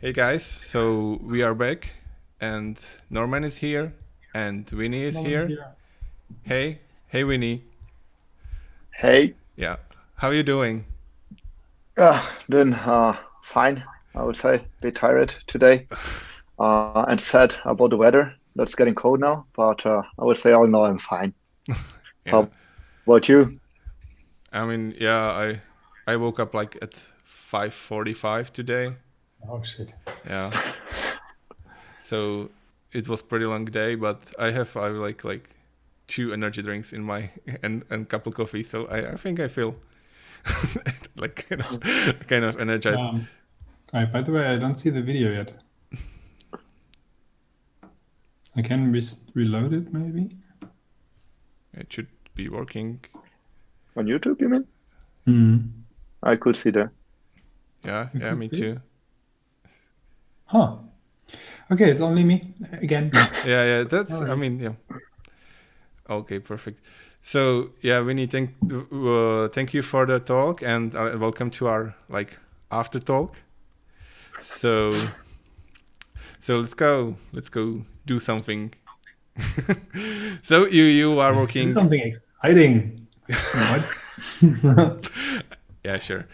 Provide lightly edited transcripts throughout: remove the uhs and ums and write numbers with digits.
Hey guys, so we are back, and Norman is here, and Winnie is Moment here. here. Hey Winnie. Hey, Yeah, how are you doing? doing fine, I would say. Bit tired today and sad about the weather. That's getting cold now, but I would say all in all I'm fine. Yeah, How about you? I mean, yeah, I woke up like at 5:45 today. Oh shit. Yeah, so it was pretty long day, but I like two energy drinks in my and cup of coffee, so I think I feel like kind of energized. Um, by the way, I don't see the video yet. I can reload it maybe. It should be working. On YouTube, you mean? Hmm. I could see that. It Yeah, could me be. too. Huh. Okay, it's only me again. Yeah, that's. I Sorry. mean, yeah. Okay, perfect. So yeah, Winnie, thank you for the talk and welcome to our like after talk. So let's go do something. So you are Let's do working. something exciting. What? Yeah, sure.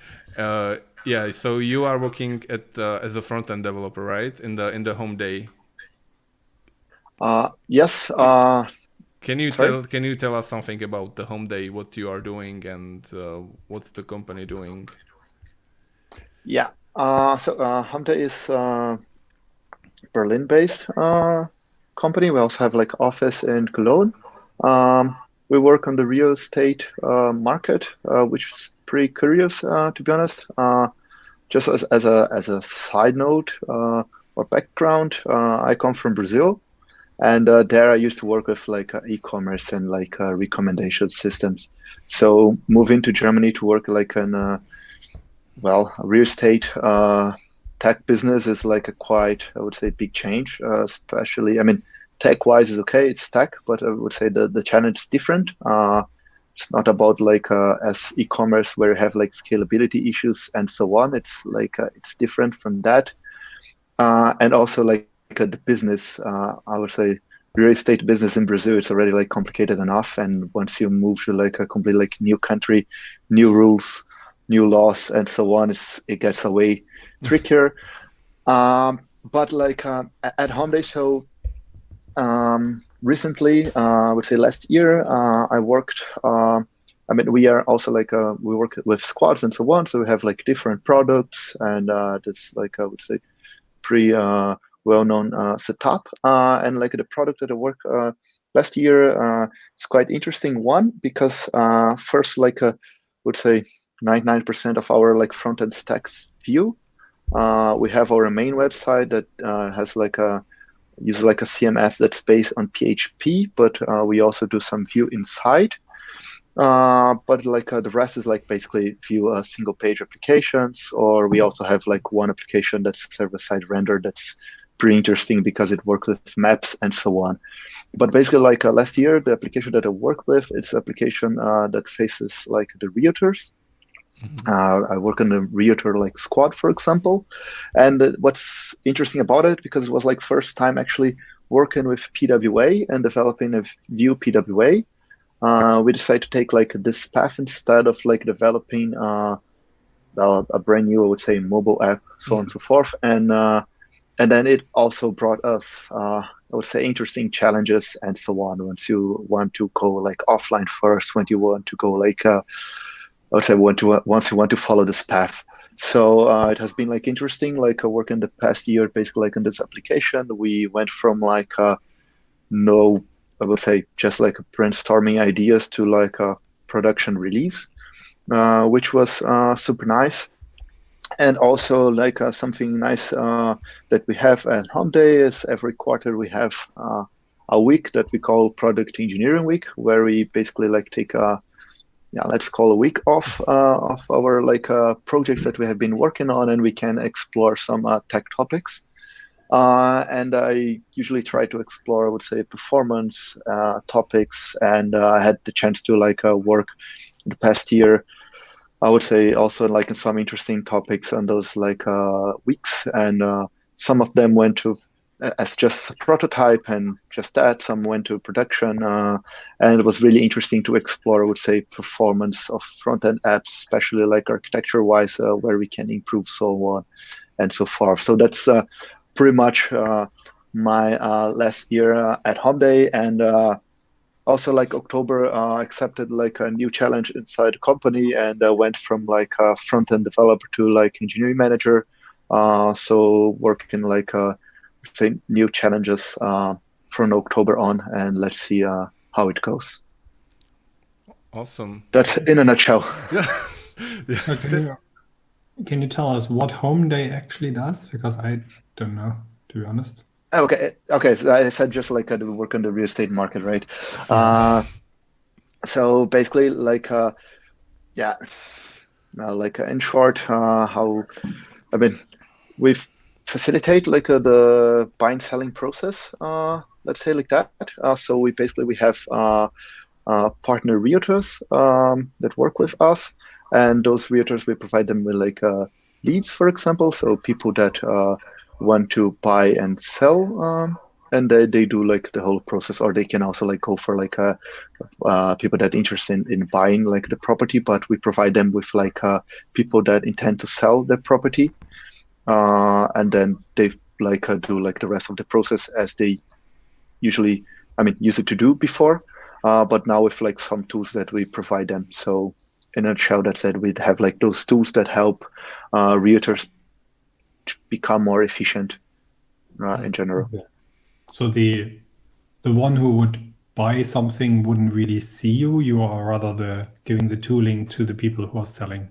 Yeah, so you are working at as a front end developer, right? In the Homeday. Yes, C- sorry. can you tell us something about the Homeday, what you are doing and what's the company doing? Yeah. So Homeday is Berlin-based company. We also have like office in Cologne. We work on the real estate market, which is pretty curious, to be honest. Just as a side note or background, I come from Brazil, and there I used to work with like e-commerce and like recommendation systems. So moving to Germany to work like an real estate tech business is like a quite, I would say, big change. Especially, I mean, tech-wise is okay, it's tech, but I would say the challenge is different. It's not about like as e-commerce where you have like scalability issues and so on. It's like it's different from that, and also like the business. I would say real estate business in Brazil, it's already like complicated enough, and once you move to like a completely like new country, new rules, new laws, and so on, it gets way trickier. But like at Home Day, so recently, I would say last year, I worked. I mean, we are also like we work with squads and so on. So we have like different products, and this like I would say pretty well-known setup. And like the product that I work last year is quite interesting one because first like would say 99% of our like front-end stacks Vue. We have our main website that has like a uses like a CMS that's based on PHP, but we also do some Vue inside. But like the rest is like basically Vue single page applications, or we also have like one application that's server side render that's pretty interesting because it works with maps and so on. But basically, like last year, the application that I work with, it's an application that faces like the realtors. Mhm. I work in a realtor like squad, for example. And what's interesting about it, because it was like first time actually working with PWA and developing a Vue PWA, we decided to take like this path instead of like developing a brand new, I would say, mobile app, so on and Mhm. so forth. And then it also brought us, I would say, interesting challenges and so on. Once you want to go like offline first, when you want to go like, I would say, once you want to follow this path. So it has been like interesting, like working the past year, basically like in this application. We went from like no, I would say, just like brainstorming ideas to like a production release, which was super nice. And also like something nice that we have at Home Day is every quarter we have a week that we call Product Engineering Week, where we basically like take a let's call a week off of our like projects that we have been working on, and we can explore some tech topics. And I usually try to explore, I would say, performance topics. And I had the chance to like work in the past year I would say also like some interesting topics on those like weeks, and some of them went to as just a prototype and just that. Some went to production, and it was really interesting to explore. I would say performance of front-end apps, especially like architecture-wise, where we can improve so on and so forth. So that's pretty much my last year at Homeday, and also like October accepted like a new challenge inside the company, and went from like a front-end developer to like engineering manager. So working like say new challenges from October on, and let's see how it goes. Awesome. That's in a nutshell. Yeah. Can you tell us what Homeday actually does? Because I don't know, to be honest. Okay. So I said just like I work on the real estate market, right? So basically, like in short, how I mean, we facilitate like the buying selling process. Let's say like that. So we have partner realtors that work with us, and those realtors we provide them with like leads, for example. So people that want to buy and sell. And they do like the whole process, or they can also like go for like people that interested in buying like the property, but we provide them with like people that intend to sell their property, and then they like do like the rest of the process as they usually, use it to do before, but now with like some tools that we provide them. So in a nutshell, that said, we'd have like those tools that help realtors become more efficient in general. Okay. So the one who would buy something wouldn't really see you. You are rather giving the tooling to the people who are selling.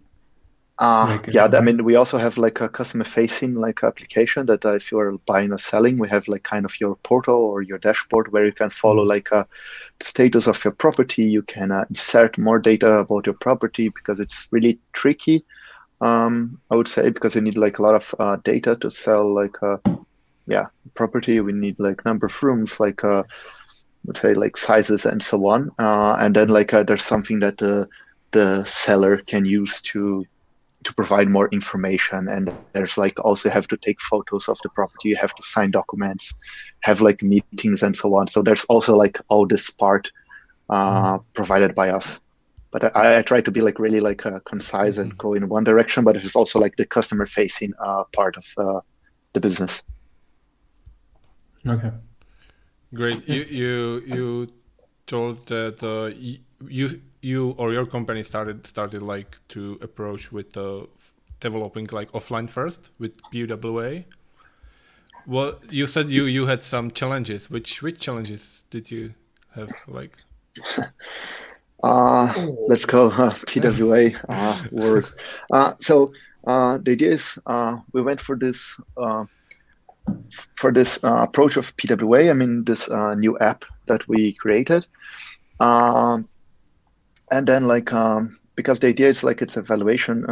We also have like a customer facing like application that if you're buying or selling, we have like kind of your portal or your dashboard where you can follow like the status of your property. You can insert more data about your property, because it's really tricky, I would say, because you need like a lot of data to sell like property. We need like number of rooms, like let's say like sizes and so on, and then like there's something that the seller can use to provide more information. And there's like also have to take photos of the property, you have to sign documents, have like meetings and so on. So there's also like all this part provided by us. But I try to be like really like concise and go in one direction, but it's also like the customer facing part of the business. Okay. Great. Yes. You told that you or your company started like to approach with developing like offline first with PWA. Well, you said you had some challenges. Which challenges did you have? Like, let's go PWA word. So the idea is we went for this approach of PWA. This new app that we created. And then like because the idea is like it's a valuation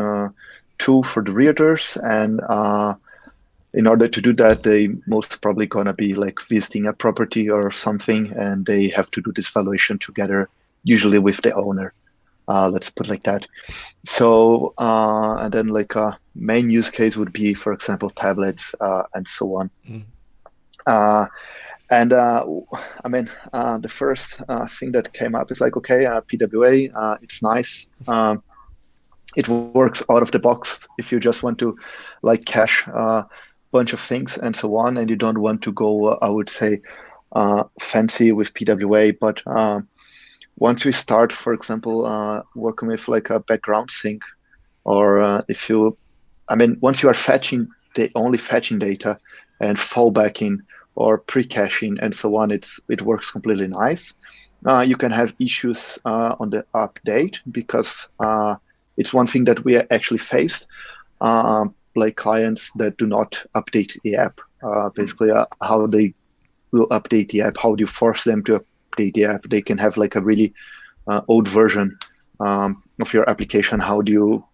tool for the realtors, and in order to do that, they most probably gonna be like visiting a property or something, and they have to do this valuation together, usually with the owner. Let's put it like that. So and then like a main use case would be, for example, tablets and so on. And the first thing that came up is like, okay, PWA, it's nice. It works out of the box if you just want to like cache a bunch of things and so on, and you don't want to go, I would say, fancy with PWA. But once we start, for example, working with like a background sync, or once you are fetching only fetching data and fallbacking or pre-caching and so on, it works completely nice. You can have issues on the update, because it's one thing that we actually faced, like clients that do not update the app. Basically, how they will update the app, how do you force them to update the app? They can have like a really old version of your application. How do you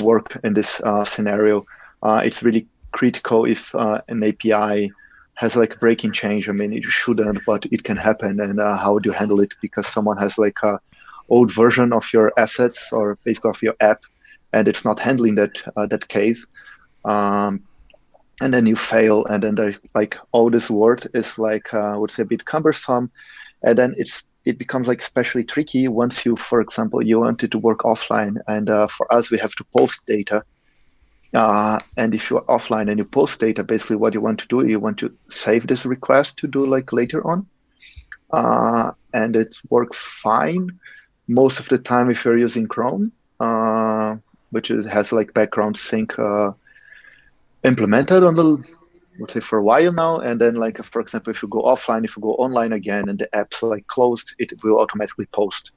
work in this scenario? It's really critical if an API has like breaking change. It shouldn't, but it can happen. And how do you handle it? Because someone has like a old version of your assets, or basically of your app, and it's not handling that case. And then you fail, and then like all this word is like I would say a bit cumbersome, and then it becomes like especially tricky once you, for example, you wanted to work offline, and for us we have to post data. And if you're offline and you post data, basically what you want to do, you want to save this request to do like later on, and it works fine most of the time if you're using Chrome, which has like background sync implemented on the, let's say, for a while now. And then like, for example, if you go offline, if you go online again and the app's like closed, it will automatically post,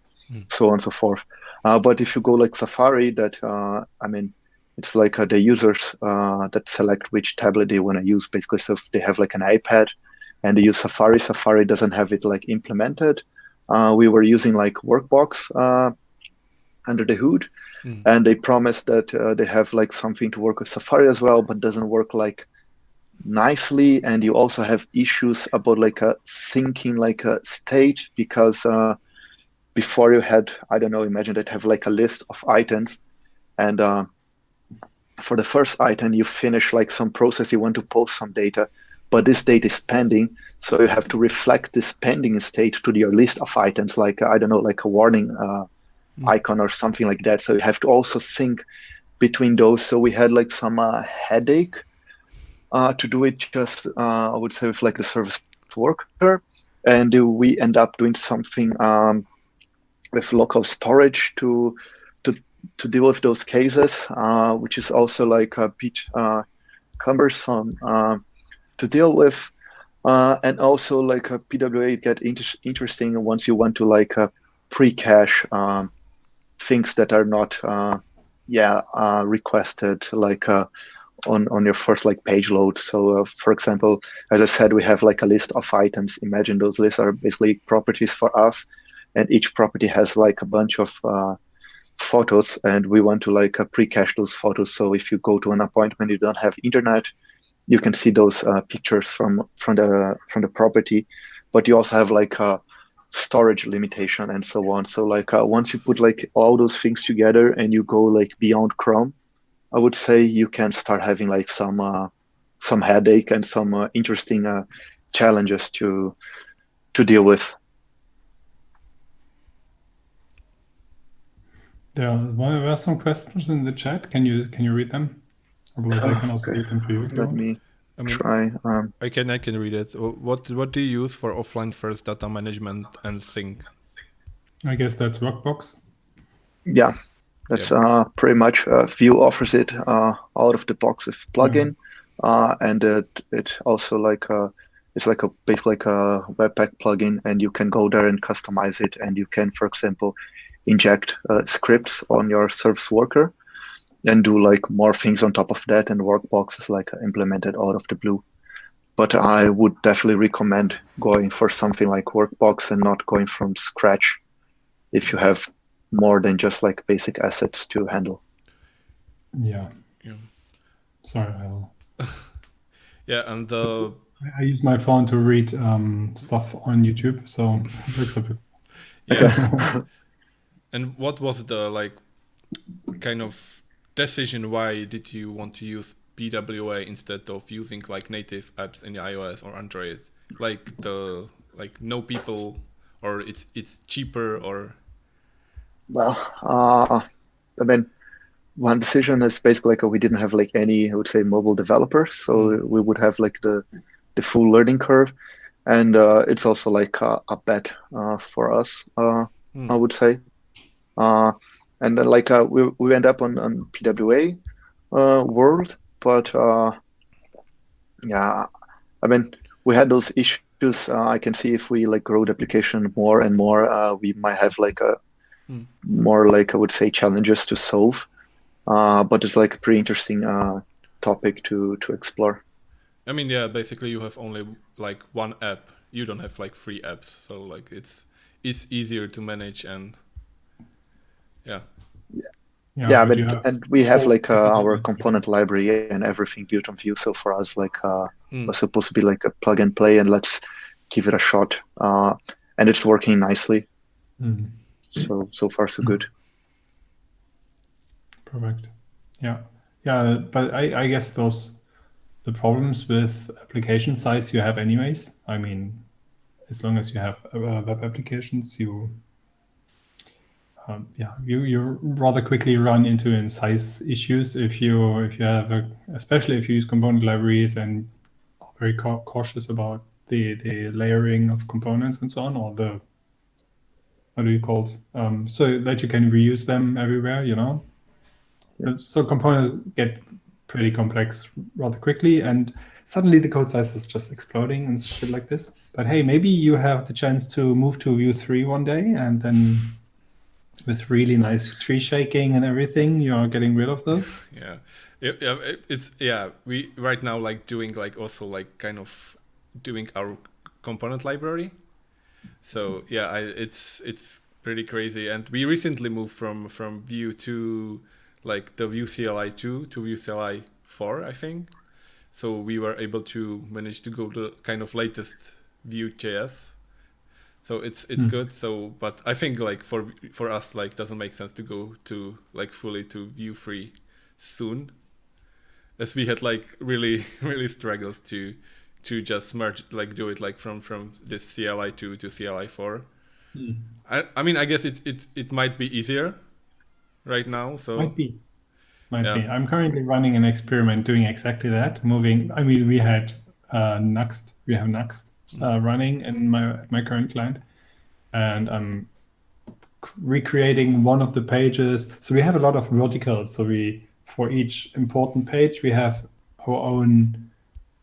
so on and so forth. But if you go like Safari, that I mean, it's like the users that select which tablet they want to use, basically. So if they have like an iPad and they use Safari, Safari doesn't have it like implemented. We were using like Workbox under the hood, and they promised that they have like something to work with Safari as well, but doesn't work like nicely. And you also have issues about like syncing like a state, because before you had, I don't know, imagine that have like a list of items, and for the first item you finish like some process, you want to post some data, but this data is pending, so you have to reflect this pending state to your list of items, like I don't know, like a warning icon or something like that. So you have to also sync between those. So we had like some headache to do it just I would say with like the service worker, and we end up doing something with local storage to deal with those cases, which is also like a bit cumbersome to deal with, and also like a PWA get interesting once you want to like pre-cache things that are not requested like on your first like page load. So for example, as I said, we have like a list of items. Imagine those lists are basically properties for us, and each property has like a bunch of photos, and we want to like pre-cache those photos. So if you go to an appointment, you don't have internet, you can see those pictures from the property, but you also have like a storage limitation and so on. So like once you put like all those things together and you go like beyond Chrome, I would say you can start having like some headache and some interesting challenges to deal with. There were some questions in the chat. Can you read them? Otherwise, I can also read them for you. Let me try. I can read it. What do you use for offline first data management and sync? I guess that's Workbox. Yeah, that's pretty much Vue offers it out of the box with plugin, and it also like it's like basically like a Webpack plugin, and you can go there and customize it, and you can, for example, inject scripts on your service worker and do like more things on top of that, and Workbox is like implemented out of the blue. But I would definitely recommend going for something like Workbox and not going from scratch if you have more than just like basic assets to handle. Yeah. Sorry, I will. Yeah, and I use my phone to read stuff on YouTube, so it looks a bit. Yeah. And what was the like kind of decision? Why did you want to use PWA instead of using like native apps in iOS or Android? Like no people, or it's cheaper, or? Well, I mean, one decision is basically like we didn't have like any, I would say, mobile developers, so we would have like the full learning curve, and it's also like a bet for us, I would say. And then like we end up on PWA world, but yeah, I mean, we had those issues. I can see if we like grow the application more and more, we might have like a more like I would say challenges to solve. But it's like a pretty interesting topic to explore. I mean, yeah, basically you have only like one app. You don't have like 3 apps, so like it's easier to manage, and yeah, I mean, and we have like our component library and everything built on Vue. So for us, like was supposed to be like a plug and play, and let's give it a shot. And it's working nicely. So far so good. Correct. Yeah. Yeah, but I guess the problems with application size you have anyways. I mean, as long as you have web applications, you rather quickly run into size issues if you have especially if you use component libraries and are very cautious about the layering of components and so on, or the what do you call it? So that you can reuse them everywhere, Yeah. And so components get pretty complex rather quickly, and suddenly the code size is just exploding and shit like this. But hey, maybe you have the chance to move to Vue 3 one day, and then with really nice tree shaking and everything, you are getting rid of those. Yeah, it's we right now like doing like also like kind of doing our component library. So yeah, it's pretty crazy. And we recently moved from Vue to like the Vue CLI 2 to Vue CLI 4, I think. So we were able to manage to go to kind of latest Vue.js. So it's good. So but I think like for us like doesn't make sense to go to like fully to Vue 3 soon, as we had like really really struggles to just merge, like do it like from this CLI 2 to CLI 4. I mean I guess it might be easier right now. So Might be. yeah. I'm currently running an experiment doing exactly that. Moving. I mean, we had Nuxt. We have Nuxt running in my current client, and I'm recreating one of the pages. So we have a lot of verticals. So for each important page we have our own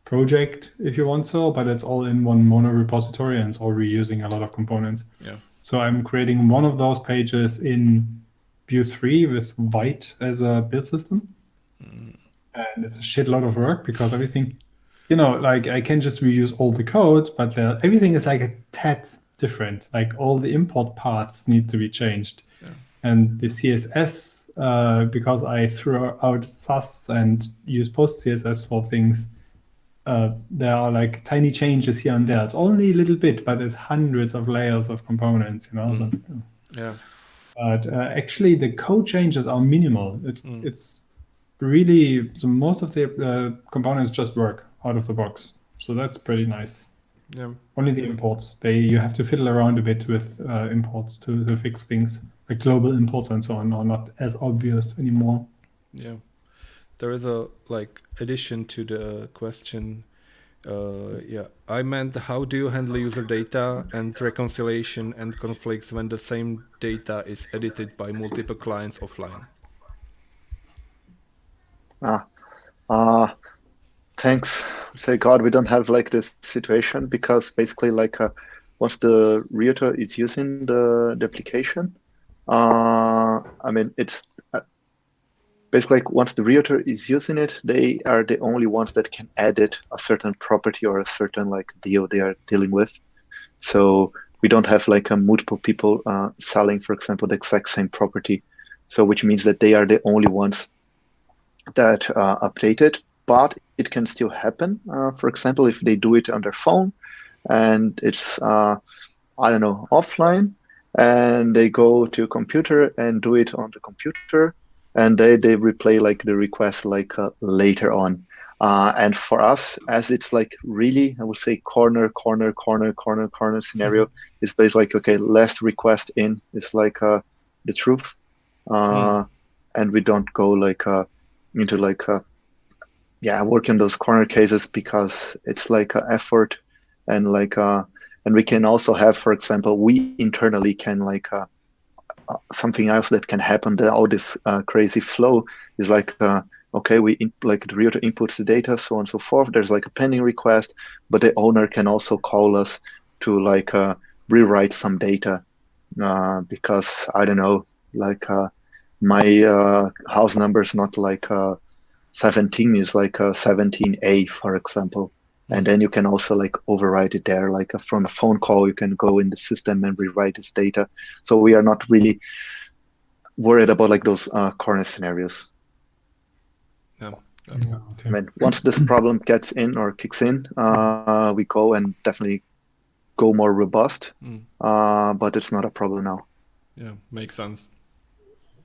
project, if you want so, but it's all in one mono repository and it's all reusing a lot of components. Yeah. So I'm creating one of those pages in Vue 3 with White as a build system. And it's a shitload of work because everything, like I can just reuse all the codes, but everything is like a tad different. Like all the import paths need to be changed. Yeah. And the CSS, because I threw out Sass and use Post CSS for things, there are like tiny changes here and there. It's only a little bit, but it's hundreds of layers of components, So, Yeah. but actually, the code changes are minimal. It's really, so most of the components just work out of the box. So that's pretty nice. Yeah. Only the imports, you have to fiddle around a bit with imports to fix things, like global imports and so on, are not as obvious anymore. Yeah. There is a like addition to the question. I meant, how do you handle user data and reconciliation and conflicts when the same data is edited by multiple clients offline? Thanks. Say God, we don't have like this situation, because basically like once the realtor is using the application, I mean it's basically like once the realtor is using it, they are the only ones that can edit a certain property or a certain like deal they are dealing with. So we don't have like multiple people selling, for example, the exact same property. So which means that they are the only ones that update it. But it can still happen. For example, if they do it on their phone and it's I don't know, offline, and they go to a computer and do it on the computer, and they replay like the request like later on. And for us, as it's like really, I would say corner scenario, is basically like, okay, last request in is like the truth. And we don't go like into like work in those corner cases, because it's like effort, and like and we can also have, for example, we internally can like something else that can happen, that all this crazy flow is like okay, like the realtor inputs the data, so on and so forth, there's like a pending request, but the owner can also call us to like rewrite some data, because I don't know, like my house number is not like 17, is like 17A, for example. And then you can also like override it there, like from a phone call, you can go in the system and rewrite this data. So we are not really worried about like those corner scenarios. Yeah. Okay. I mean, once this problem gets in or kicks in, we go and definitely go more robust, but it's not a problem now. Yeah, makes sense.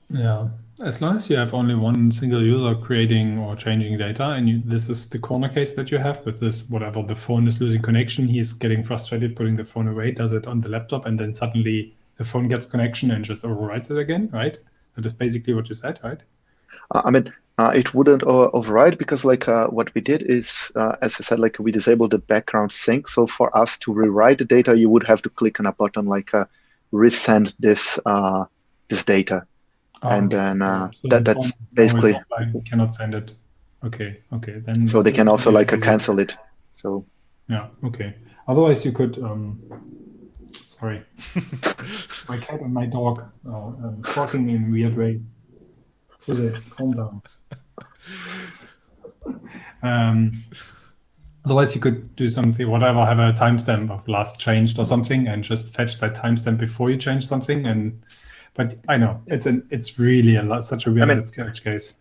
Yeah, as long as you have only one single user creating or changing data, and this is the corner case that you have with this, whatever, the phone is losing connection, he's getting frustrated, putting the phone away, does it on the laptop, and then suddenly the phone gets connection and just overwrites it again, right? That is basically what you said, right? I mean, it wouldn't override because what we did is, as I said, like we disabled the background sync. So for us to rewrite the data, you would have to click on a button like resend this data, and Okay. then So the phone, that's as long as it's basically offline, you cannot send it. Okay, then so it's they can also very like trivial. cancel it. So Yeah, okay. Otherwise, you could. Sorry, my cat and my dog talking in a weird way. Calm down. Otherwise, you could do something, whatever, have a timestamp of last changed or something, and just fetch that timestamp before you change something. But I know it's really such a I weird mean, edge case.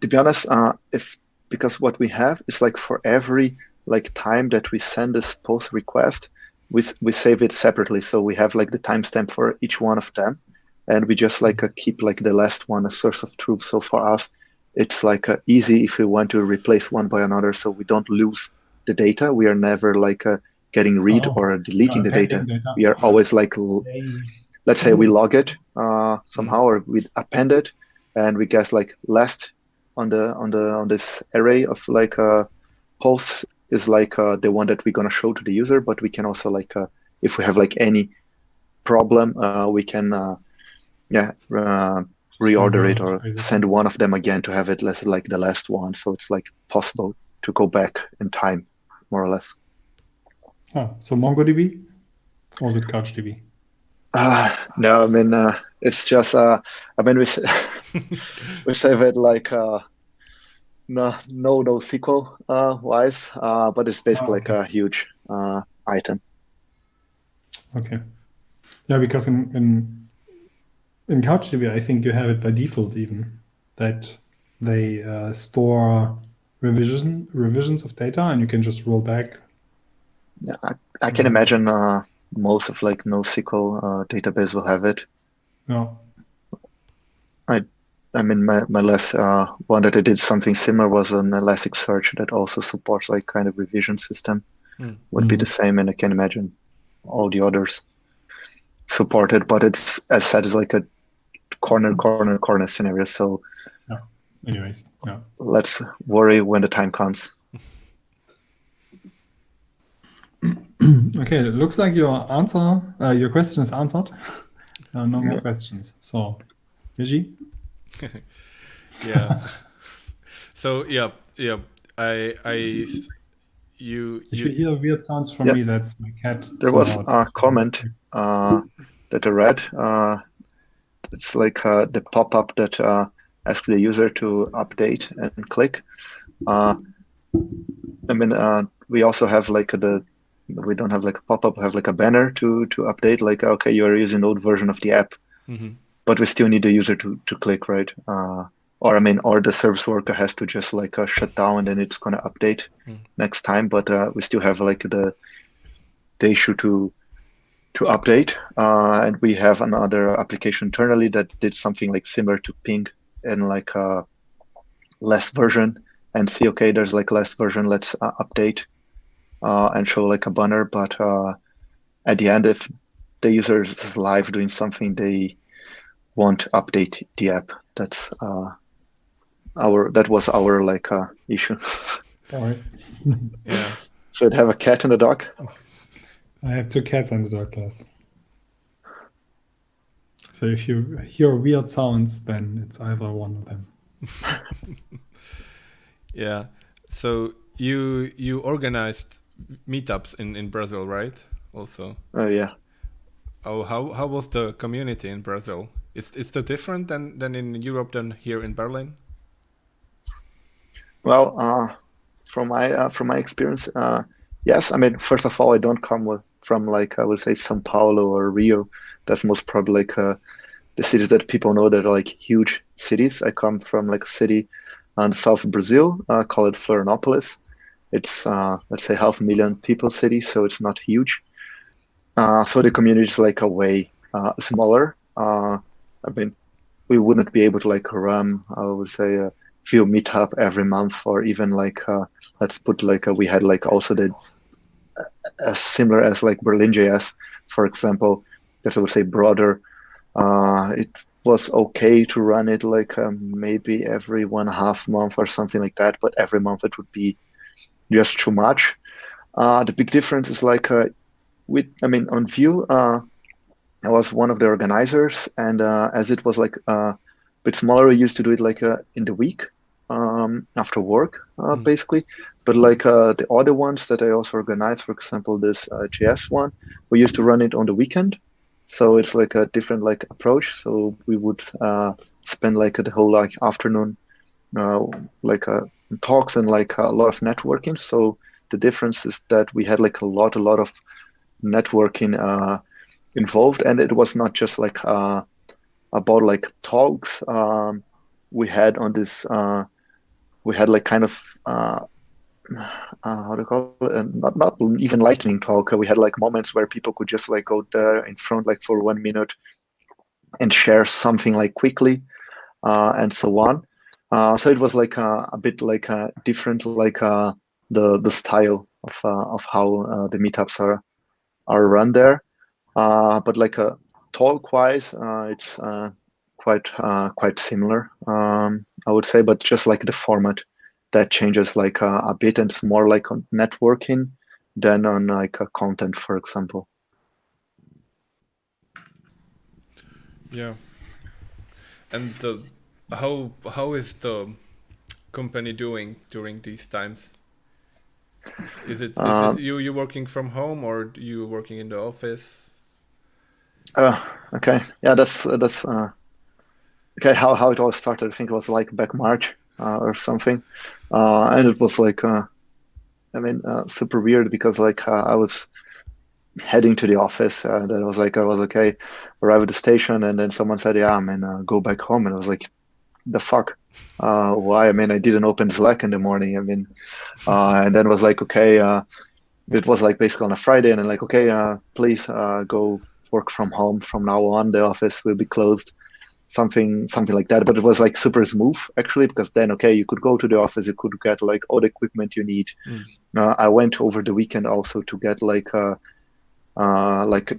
to be honest, if because what we have is like for every like time that we send this post request, we save it separately. So we have like the timestamp for each one of them, and we just like keep like the last one a source of truth. So for us, it's like easy if we want to replace one by another, so we don't lose the data. We are never like getting rid Oh, or deleting the appending data. data. We are always like let's say we log it somehow or we append it, and we guess like last on this array of like posts is like the one that we're gonna show to the user. But we can also like if we have like any problem, we can yeah reorder it Revert, or basically. send one of them again to have it less like the last one. So it's like possible to go back in time, more or less. So MongoDB, or was it CouchDB? No, I mean it's just I mean we save it like no SQL wise, but it's basically like Okay. a huge item. Okay. Yeah, because in CouchDB, I think you have it by default even that they store revisions of data, and you can just roll back. Yeah, I can imagine most of like NoSQL database will have it. No. I I mean my last one that I did something similar was an Elasticsearch that also supports like kind of revision system. Would be the same, and I can imagine all the others supported, but it's as said, it's like a corner scenario. So Yeah. Anyways, yeah. let's worry when the time comes. Okay, it looks like your question is answered. No more Yeah. questions. So, Jiří? Yeah. So yeah. You If you hear weird sounds from Yeah. me, that's my cat. There was a comment that I read. It's like the pop-up that asks the user to update and click. I mean, we also have like we don't have like a pop-up, we have like a banner to update, like, okay, you're using old version of the app, but we still need the user to click, right? Or I mean, or the service worker has to just like shut down and then it's gonna update next time. But we still have like the issue to update, and we have another application internally that did something like similar to ping and like less version and see, okay, there's like less version, let's update and show like a banner. But at the end, if the user is live doing something, they won't update the app. That was our like issue. All right. yeah. Should have a cat and a dog. I have 2 cats and a dog, yes. So if you hear weird sounds, then it's either one of them. Yeah. So you organized meetups in Brazil, right? Also. Yeah. Oh, how was the community in Brazil? Is it different than in Europe than here in Berlin? Well, from my experience, yes. I mean, first of all, I don't come from like I would say São Paulo or Rio. That's most probably like the cities that people know that are like huge cities. I come from like a city on the south of Brazil, called Florianopolis. It's let's say 500,000 people city, so it's not huge. So the community is like a way smaller. I mean, we wouldn't be able to like run, I would say, a Vue meetup every month, or even like let's put like we had like also the as similar as like Berlin.js, for example, that I would say broader. It was okay to run it like maybe every 1.5 month or something like that, but every month it would be just too much. The big difference is like on Vue, I was one of the organizers, and as it was like a bit smaller, we used to do it like in the week after work, basically. But like the other ones that I also organized, for example, this JS one, we used to run it on the weekend. So it's like a different like approach. So we would spend like the whole like afternoon like talks and like a lot of networking. So the difference is that we had like a lot of networking involved, and it was not just like about like talks. We had on this we had like kind of how to call it, not even lightning talk. We had like moments where people could just like go there in front like for 1 minute and share something like quickly and so on. So it was like a bit like different, like the style of how the meetups are run there. But like talk wise, it's quite similar, I would say, but just like the format that changes like a bit, and it's more like on networking than on like a content, for example. Yeah. And how is the company doing during these times? Is it you working from home, or you working in the office? Okay, yeah, that's okay. How it all started, I think it was like back March or something, and it was like super weird because like I was heading to the office, and then I was okay, arrive at the station, and then someone said, yeah, go back home, and I was like, the fuck, why? I mean, I didn't open Slack in the morning. And then it was like, okay, it was like basically on a Friday, and then like, okay, please go work from home from now on. The office will be closed, something like that. But it was like super smooth actually, because then okay, you could go to the office, you could get like all the equipment you need. I went over the weekend also to get like a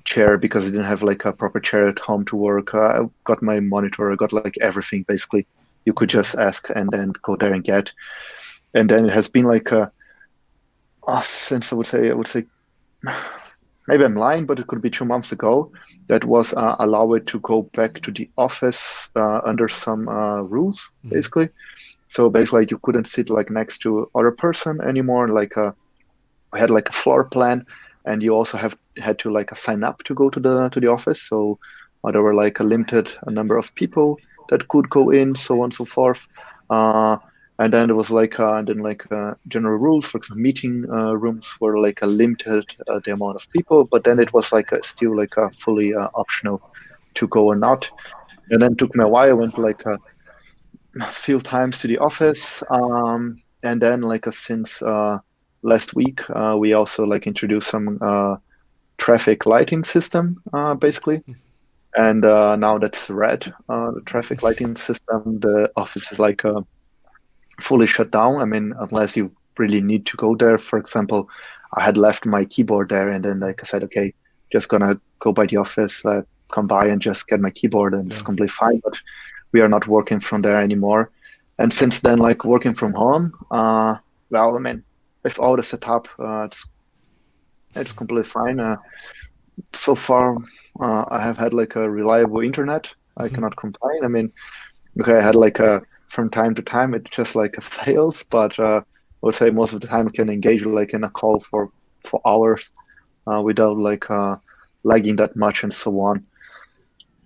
chair, because I didn't have like a proper chair at home to work. I got my monitor, I got like everything basically you could just ask and then go there and get. And then it has been like since I would say maybe I'm lying, but it could be 2 months ago, that was allowed to go back to the office under some rules basically. So basically like, you couldn't sit like next to other person anymore. Like we had like a floor plan, and you also had to like sign up to go to the office. So there were like a limited number of people that could go in, so on and so forth. And then there was like general rules. For example, meeting rooms were like a limited the amount of people, but then it was like still like a fully optional to go or not. And then it took me a while. I went like a few times to the office, and then like since last week, we also like introduced some traffic lighting system basically. And now that's red, the traffic lighting system. The office is like fully shut down. I mean, unless you really need to go there. For example, I had left my keyboard there, and then like I said, okay, just gonna go by the office, come by and just get my keyboard, and it's completely fine. But we are not working from there anymore. And since then, like working from home, well, I mean, with all the setup, it's completely fine. So far, I have had like a reliable internet. I cannot complain. I mean, okay, I had like from time to time it just like fails, but I would say most of the time I can engage like in a call for hours without like lagging that much and so on.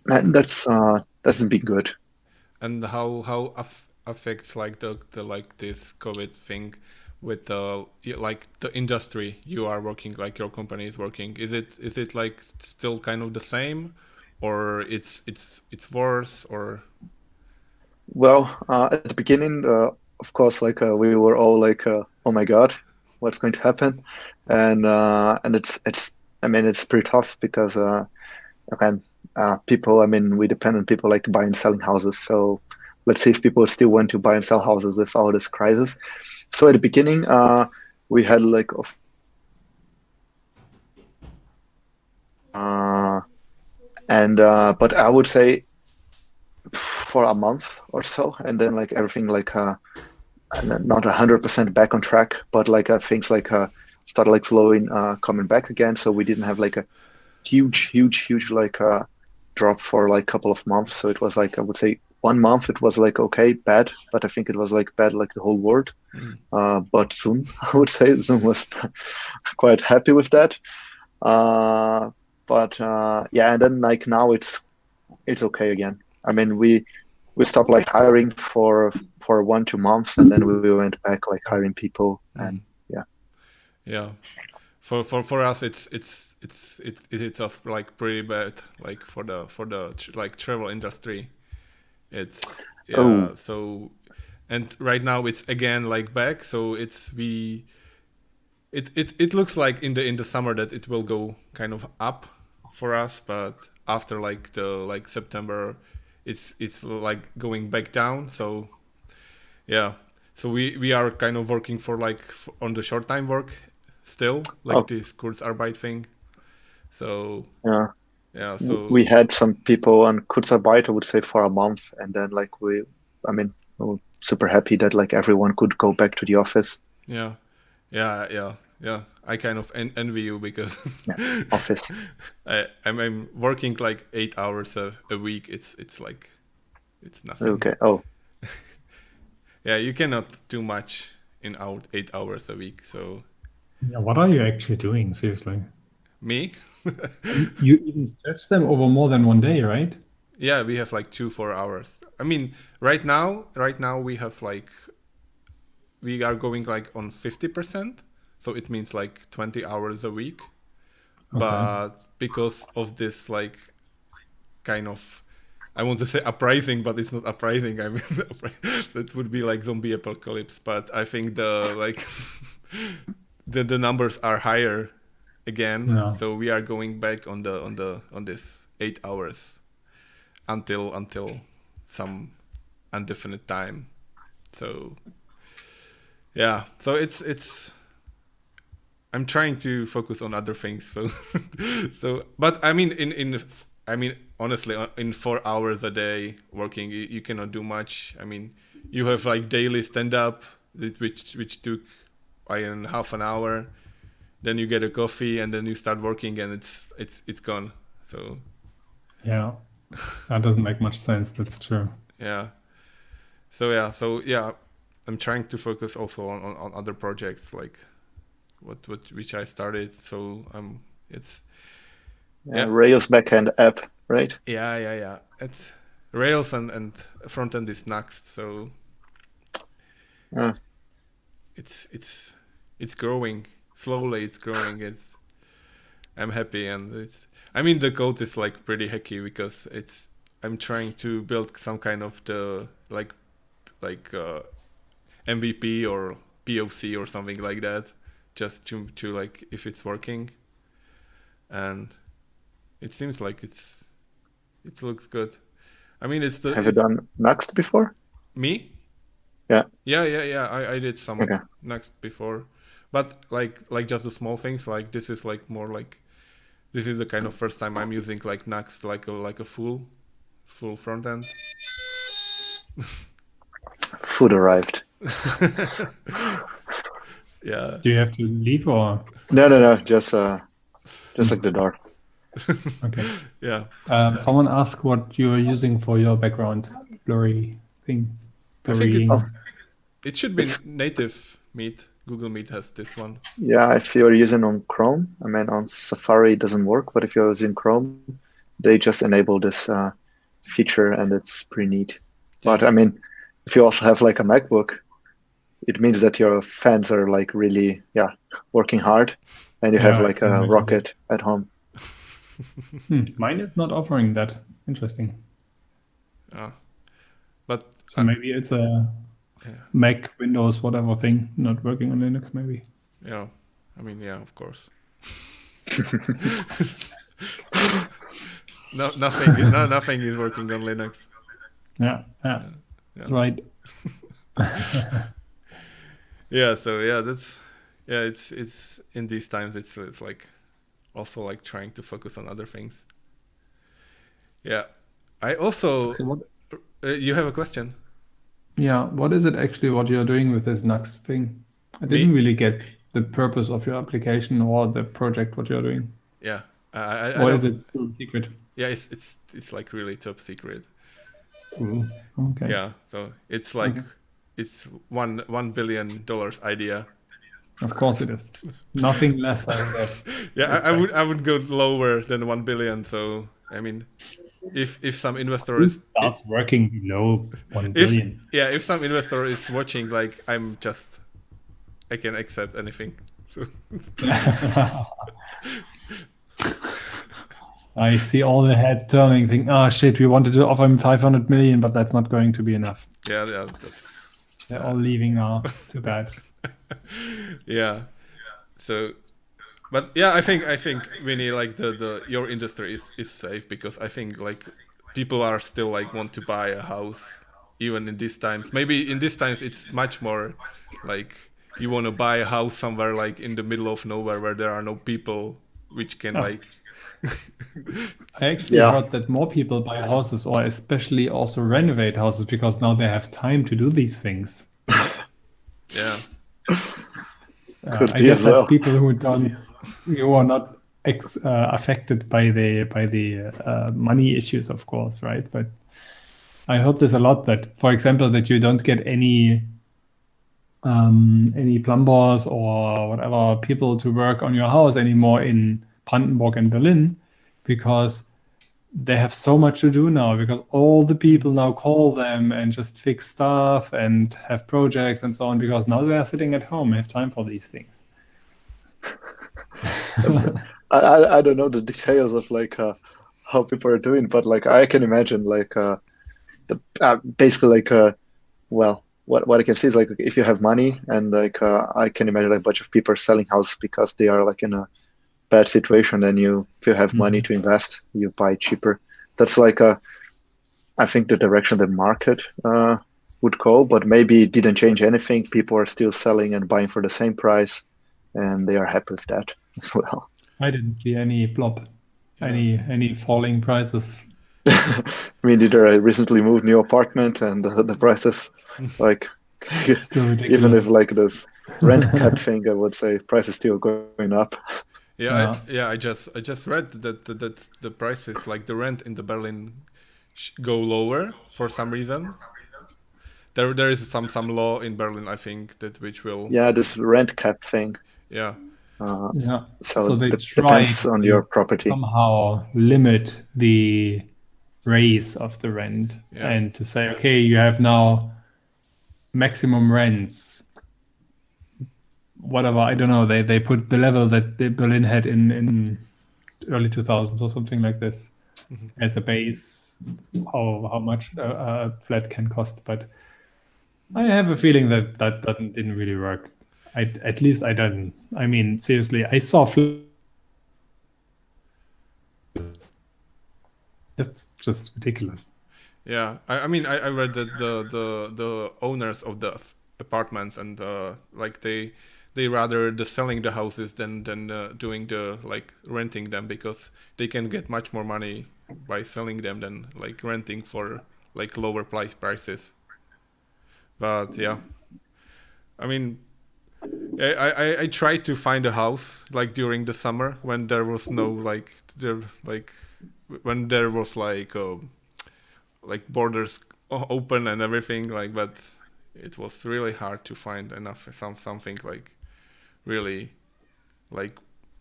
And that's been good. And how affects like the like this COVID thing with like the industry you are working, like your company is working? Is it like still kind of the same, or it's worse, or? Well, at the beginning, of course, like we were all like, "Oh my God, what's going to happen?" And it's I mean it's pretty tough because okay, people. I mean, we depend on people like buying and selling houses. So let's see if people still want to buy and sell houses with all this crisis. So at the beginning, we had like but I would say for a month or so, and then like everything like not 100% back on track, but like things like started like slowing coming back again. So we didn't have like a huge like drop for like a couple of months. So it was like I would say 1 month it was like okay, bad, but I think it was like bad like the whole world. But Zoom, I would say Zoom was quite happy with that. But yeah, and then like now it's okay again. I mean, we stopped like hiring for 1-2 months, and then we went back like hiring people, and yeah. Yeah, for us it hit us like pretty bad, like for the like travel industry. It's Oh. So, and right now it's again like back. So it looks like in the summer that it will go kind of up for us, but after like the like September, it's like going back down. So yeah, so we are kind of working for like on the short time work still, like this Kurzarbeit thing. So yeah, so we had some people on Kurzarbeit, I would say, for a month, and then like we were super happy that like everyone could go back to the office. Yeah. I kind of envy you because office. I'm working like 8 hours a week. It's like it's nothing. Okay. Oh. Yeah, you cannot do much in 8 hours a week. So. Yeah, what are you actually doing? Seriously. Me? You even stretch them over more than one day, right? Yeah, we have like 4 hours. I mean, right now we have like we are going like on 50%. So it means like 20 hours a week. Okay. But because of this like kind of, I want to say uprising, but it's not uprising. I mean, that would be like zombie apocalypse. But I think the like the numbers are higher again. Yeah. So we are going back on this 8 hours until some indefinite time. So yeah, so it's I'm trying to focus on other things. So but I mean honestly, in 4 hours a day working, you cannot do much. I mean, you have like daily stand up which took half an hour. Then you get a coffee and then you start working and it's gone. So yeah, that doesn't make much sense. That's true. Yeah. So yeah, I'm trying to focus also on other projects like which I started. So it's Rails backend app, right? Yeah. It's Rails and frontend is next. So it's growing slowly. It's growing. I'm happy, and the code is like pretty hacky because I'm trying to build some kind of the like MVP or POC or something like that, just to like if it's working, and it seems like it looks good. I mean, Have you done Next before? Me? Yeah. Yeah. I did some Okay. Next before, but like just the small things. Like this is like more like this is the kind of first time I'm using like Next like a full front end. Food arrived. Yeah. Do you have to leave or? No. Just like the door. Okay. Yeah. Someone asked what you are using for your background blurry thing. I think Blurrying. it should be native Meet. Google Meet has this one. Yeah, if you're using on Chrome, I mean on Safari it doesn't work, but if you're using Chrome, they just enable this feature and it's pretty neat. But I mean, if you also have like a MacBook, it means that your fans are like really working hard, and you have like a rocket at home. Mine is not offering that. Interesting. But so maybe it's a Mac, Windows, whatever thing not working on Linux, maybe. Yeah, I mean, yeah, of course. nothing is working on Linux. Yeah, that's right. Yeah, so it's in these times it's like also like trying to focus on other things. Yeah, I also. So what? You have a question? Yeah, what is it actually what you're doing with this Nux thing? I didn't really get the purpose of your application or the project what you're doing. Yeah, I Or don't. is it still secret? Yeah, it's like really top secret. Cool. Okay. Yeah, so it's like Okay. it's $1 billion idea. Of course it is. Nothing less I would have. Yeah, I would go lower than 1 billion. So I mean, if some investor Who is starts working below 1 billion? if some investor is watching, like I can accept anything. So. I see all the heads turning, thinking, "Oh shit, we wanted to offer him 500 million, but that's not going to be enough." Yeah. They're all leaving now. Too bad. Yeah. So, but yeah, I think Vinny, like the your industry is safe, because I think like people are still like want to buy a house even in these times. Maybe in these times it's much more like you want to buy a house somewhere like in the middle of nowhere where there are no people, which can like. I actually heard that more people buy houses, or especially also renovate houses, because now they have time to do these things. Yeah. I guess that's people who are not affected by the money issues, of course, right? But I heard this a lot, that, for example, that you don't get any plumbers or whatever people to work on your house anymore in Brandenburg and Berlin, because they have so much to do now, because all the people now call them and just fix stuff and have projects and so on, because now they are sitting at home and have time for these things. I don't know the details of like how people are doing, but like I can imagine like basically like well, what I can see is like if you have money, and like I can imagine like a bunch of people are selling houses because they are like in a bad situation, and if you have money to invest, you buy cheaper. That's like I think the direction the market would go, but maybe it didn't change anything. People are still selling and buying for the same price, and they are happy with that as well. I didn't see any plop, any falling prices. I mean, either I recently moved new apartment, and the prices like Still ridiculous. even if like this rent cap thing, I would say price is still going up. Yeah, I just read that the prices, like the rent in the Berlin, go lower for some reason. There is some law in Berlin, I think, that which will. Yeah, this rent cap thing. Yeah. So they it depends on your property. Somehow limit the raise of the rent, and to say, okay, you have now maximum rents. Whatever, I don't know. They put the level that the Berlin had in early 2000s or something like this as a base. How much a flat can cost, but I have a feeling that didn't really work. At least I don't. I mean, seriously, I saw. It's just ridiculous. Yeah, I mean, I read that the owners of the apartments and like they rather selling the houses than doing the like renting them, because they can get much more money by selling them than like renting for like lower prices. But yeah, I mean, I tried to find a house like during the summer when there was no when there was like borders open and everything, like, but it was really hard to find enough something like really like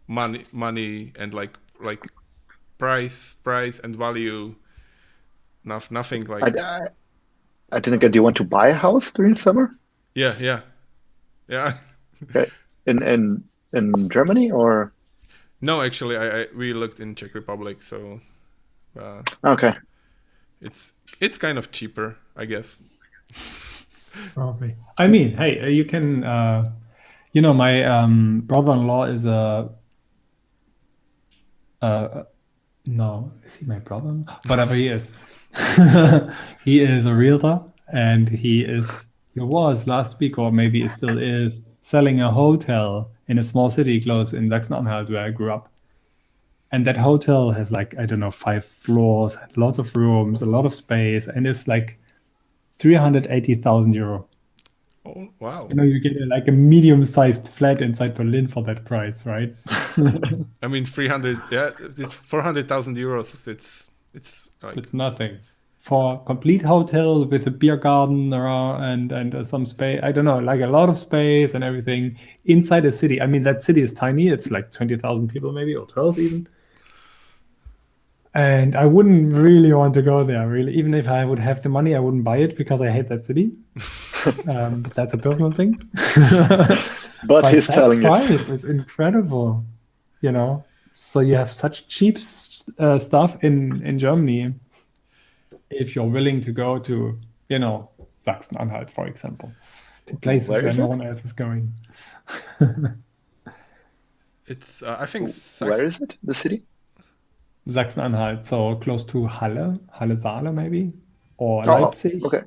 money and like price and value. Nothing like. I didn't get. Do you want to buy a house during summer? Yeah. Okay. In Germany or? No, actually, we looked in Czech Republic, so. Okay. It's kind of cheaper, I guess. Probably. I mean, hey, you can. My brother-in-law is a No, is he my brother? Whatever he is. He is a realtor, and he was last week, or maybe it still is, selling a hotel in a small city close in Sachsen-Anhalt, where I grew up. And that hotel has like, I don't know, 5 floors, lots of rooms, a lot of space, and it's like 380,000 euro. Oh, wow. You know, you get like a medium-sized flat inside Berlin for that price, right? I mean, 300, yeah, it's 400,000 euros. It's like, It's nothing. For a complete hotel with a beer garden around and some space, I don't know, like a lot of space and everything inside a city. I mean, that city is tiny. It's like 20,000 people maybe, or 12 even. And I wouldn't really want to go there, really. Even if I would have the money, I wouldn't buy it because I hate that city. But that's a personal thing. But he's that telling it. price is incredible, you know. So you have such cheap stuff in Germany if you're willing to go to, you know, Sachsen-Anhalt, for example, to places Where where is no it? one else is going. it's, I think, Where is it? The city? Sachsen-Anhalt, so close to Halle-Saale maybe, or Oh, Leipzig. okay.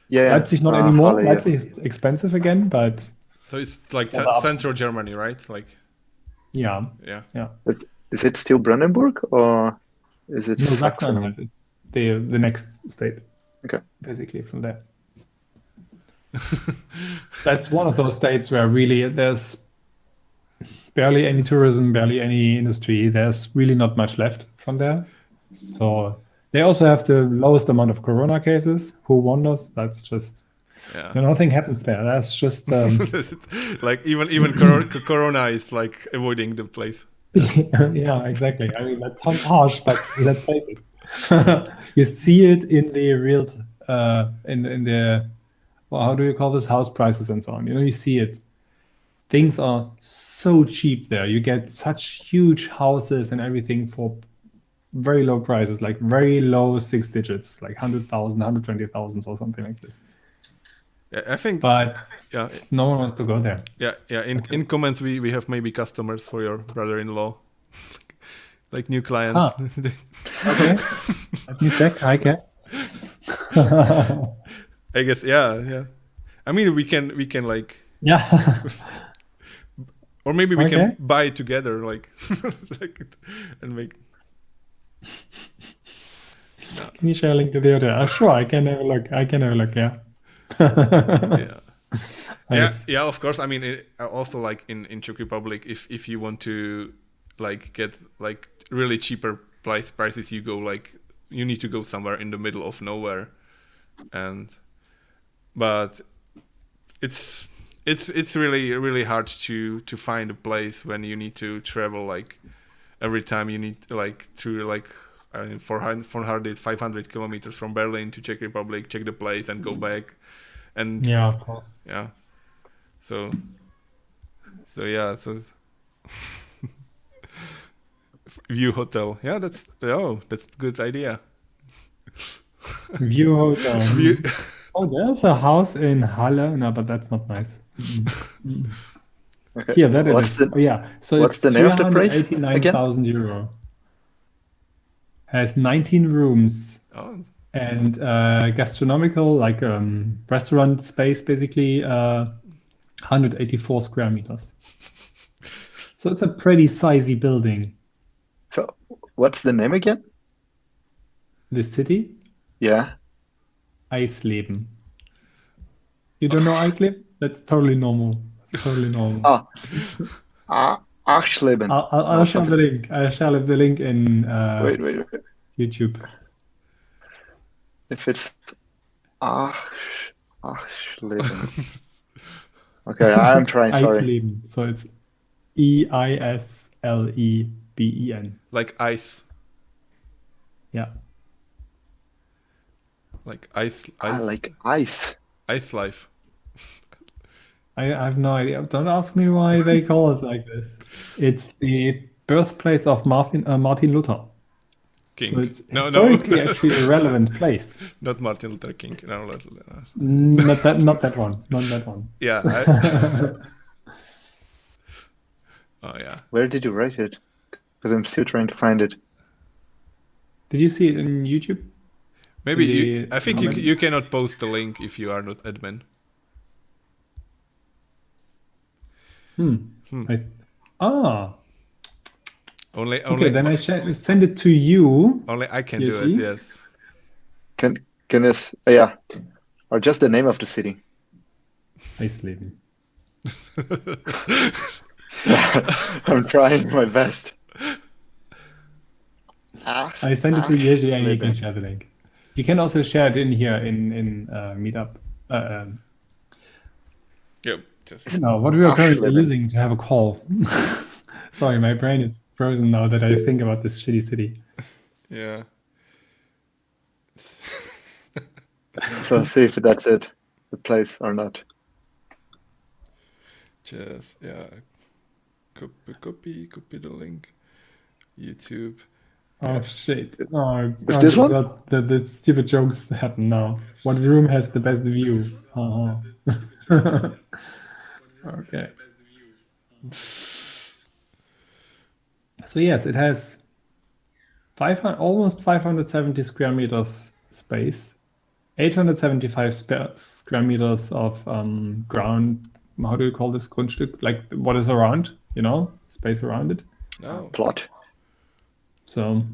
Yeah. Leipzig not anymore. Halle, yeah. Leipzig is expensive again, but so it's like For the- central Germany, right? Like, yeah. yeah. Is it still Brandenburg or is it No, Saxony? Sachsen-Anhalt. It's the next state. Okay. Basically from there. That's one of those states where really there's barely any tourism, barely any industry. There's really not much left from there. So they also have the lowest amount of corona cases. Who wonders? That's just Yeah. nothing happens there. That's just like even Corona is like avoiding the place. yeah, exactly. I mean, that sounds harsh, but let's face it. You see it in the real in the well, how do you call this, house prices and so on. You know, you see it. Things are so cheap there. You get such huge houses and everything for very low prices, like very low 6 digits, like 100,000, 120,000 or something like this. Yeah, I think. But Yeah, no one wants to go there. yeah. In comments, we have maybe customers for your brother-in-law, like new clients. Huh. Okay. Let me check. I can. I guess, yeah. I mean, we can like, Yeah. or maybe we Okay. can buy together, like, and make. Can you share a link to the other? Sure, I can have a look. Yeah. Yeah. Nice. Yeah. Of course. I mean, also like in Czech Republic, if you want to like get like really cheaper prices, you need to go somewhere in the middle of nowhere, but it's really hard to find a place when you need to travel like every time you need like to like 400 500 kilometers from Berlin to Czech Republic, check the place and go back, and Yeah, of course. yeah. So Vue Hotel. Yeah, that's a good idea. Vue Hotel. Vue. Oh, there's a house in Halle. No, but that's not nice. Mm-mm. Okay. Here, that it What's is. the Oh, yeah. So what's it's the name of the place again? 389,000 euro. Has 19 rooms Oh, and gastronomical, like restaurant space, basically 184 square meters. So it's a pretty sizey building. So what's the name again? The city, Yeah. Eisleben. You don't know Eisleben? That's totally normal. Totally normal. Achsleben. I'll share the link. I'll share the link in Wait. YouTube. If it's Achsleben. Okay, I'm trying. Sorry. Eisleben. So it's Eisleben. like ice. Yeah. Like ice. I like ice. Ice life. I have no idea. Don't ask me why they call it like this. It's the birthplace of Martin Luther. King. So it's No. historically actually a relevant place. Not Martin Luther King. No. Not that one. Not that one. Yeah. Oh yeah. Where did you write it? Because I'm still trying to find it. Did you see it in YouTube? Maybe I think comments? you cannot post the link if you are not admin. Only Okay, then I send it to you. only I can do it. Jiří. Yes. Can you, or just the name of the city? Eisleben. I'm trying my best. I send it to Jiří and you can share the link. You can also share it in here in Meetup. Yep. Just No, what we are currently Aschleben. using to have a call. Sorry, my brain is frozen now that I think about this shitty city. yeah. So see if that's it, the place or not. Just copy the link. YouTube. Oh shit! Oh, Is this one? The stupid jokes happen now. What room has the best view? Okay. So yes, it has almost 570 square meters space, 875 square meters of ground. How do you call this? Grundstück, like what is around, space around it. No. Plot. So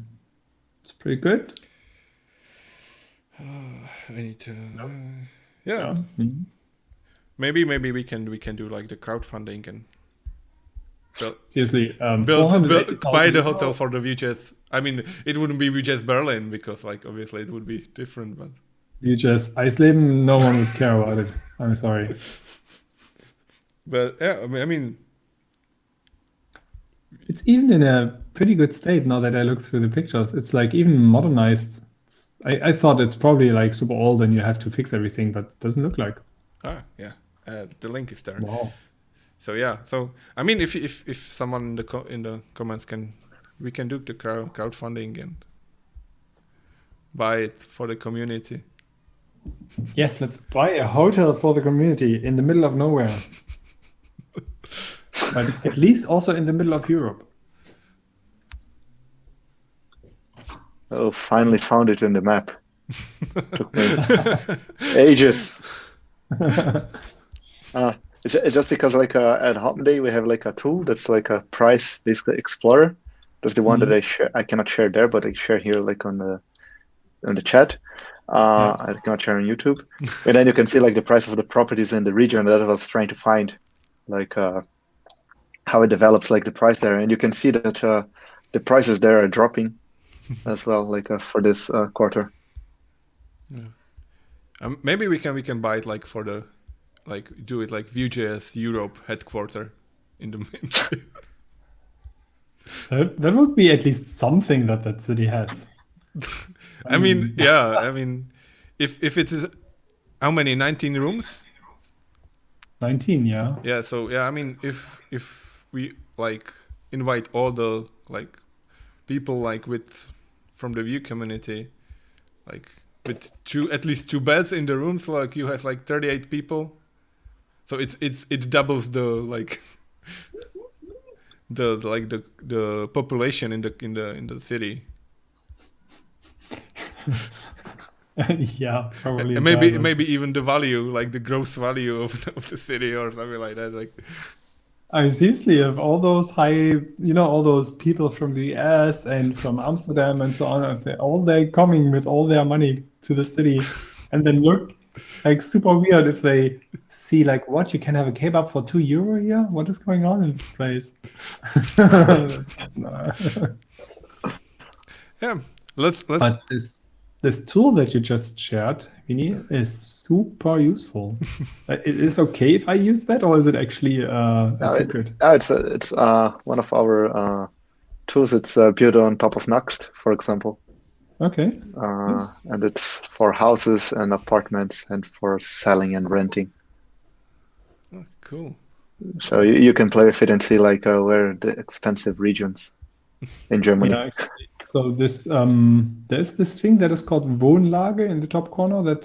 it's pretty good. I need to. Yeah. Maybe we can do like the crowdfunding and Seriously, buy the hotel for the Vue.js. I mean, it wouldn't be Vue.js Berlin because like obviously it would be different, but Vue.js Eisleben, no one would care about it. I'm sorry. But yeah, I mean, it's even in a pretty good state now that I look through the pictures. It's like even modernized. I thought it's probably like super old and you have to fix everything, but it doesn't look like. Yeah. The link is there. Wow. So yeah, so I mean, if someone in the comments we can do the crowdfunding and buy it for the community. Yes, let's buy a hotel for the community in the middle of nowhere. But at least also in the middle of Europe. Oh, finally found it in the map. Took me ages. It's just because like at Homeday we have like a tool that's like a price basically explorer. That's the one that I cannot share there, but I share here like on the chat. I cannot share on YouTube. And then you can see like the price of the properties in the region that I was trying to find, like how it develops, like the price there, and you can see that the prices there are dropping as well, like for this quarter. Yeah. Maybe we can buy it like for the do it like Vue.js Europe headquarter in the That would be at least something that city has. I mean, yeah. I mean, if it is how many 19 rooms? 19, yeah. Yeah. So yeah, I mean, if we like invite all the like people like from the Vue community, like with at least two beds in the rooms, like you have like 38 people. So it doubles the like the population in the city. Yeah, probably. And maybe even the value, like the gross value of the city or something like that. Like, I seriously have all those all those people from the US and from Amsterdam and so on. All they coming with all their money to the city, and then look like super weird if they see like, what, you can have a kebab for €2 here? What is going on in this place? yeah, let's. But this tool that you just shared, Vini, is super useful. It is okay if I use that, or is it actually a secret? It's one of our tools. It's built on top of Nuxt, for example. Okay. Nice. And it's for houses and apartments and for selling and renting. Oh, cool. So you can play with it and see like where the expensive regions in Germany. Yeah, exactly. So this there's this thing that is called Wohnlage in the top corner.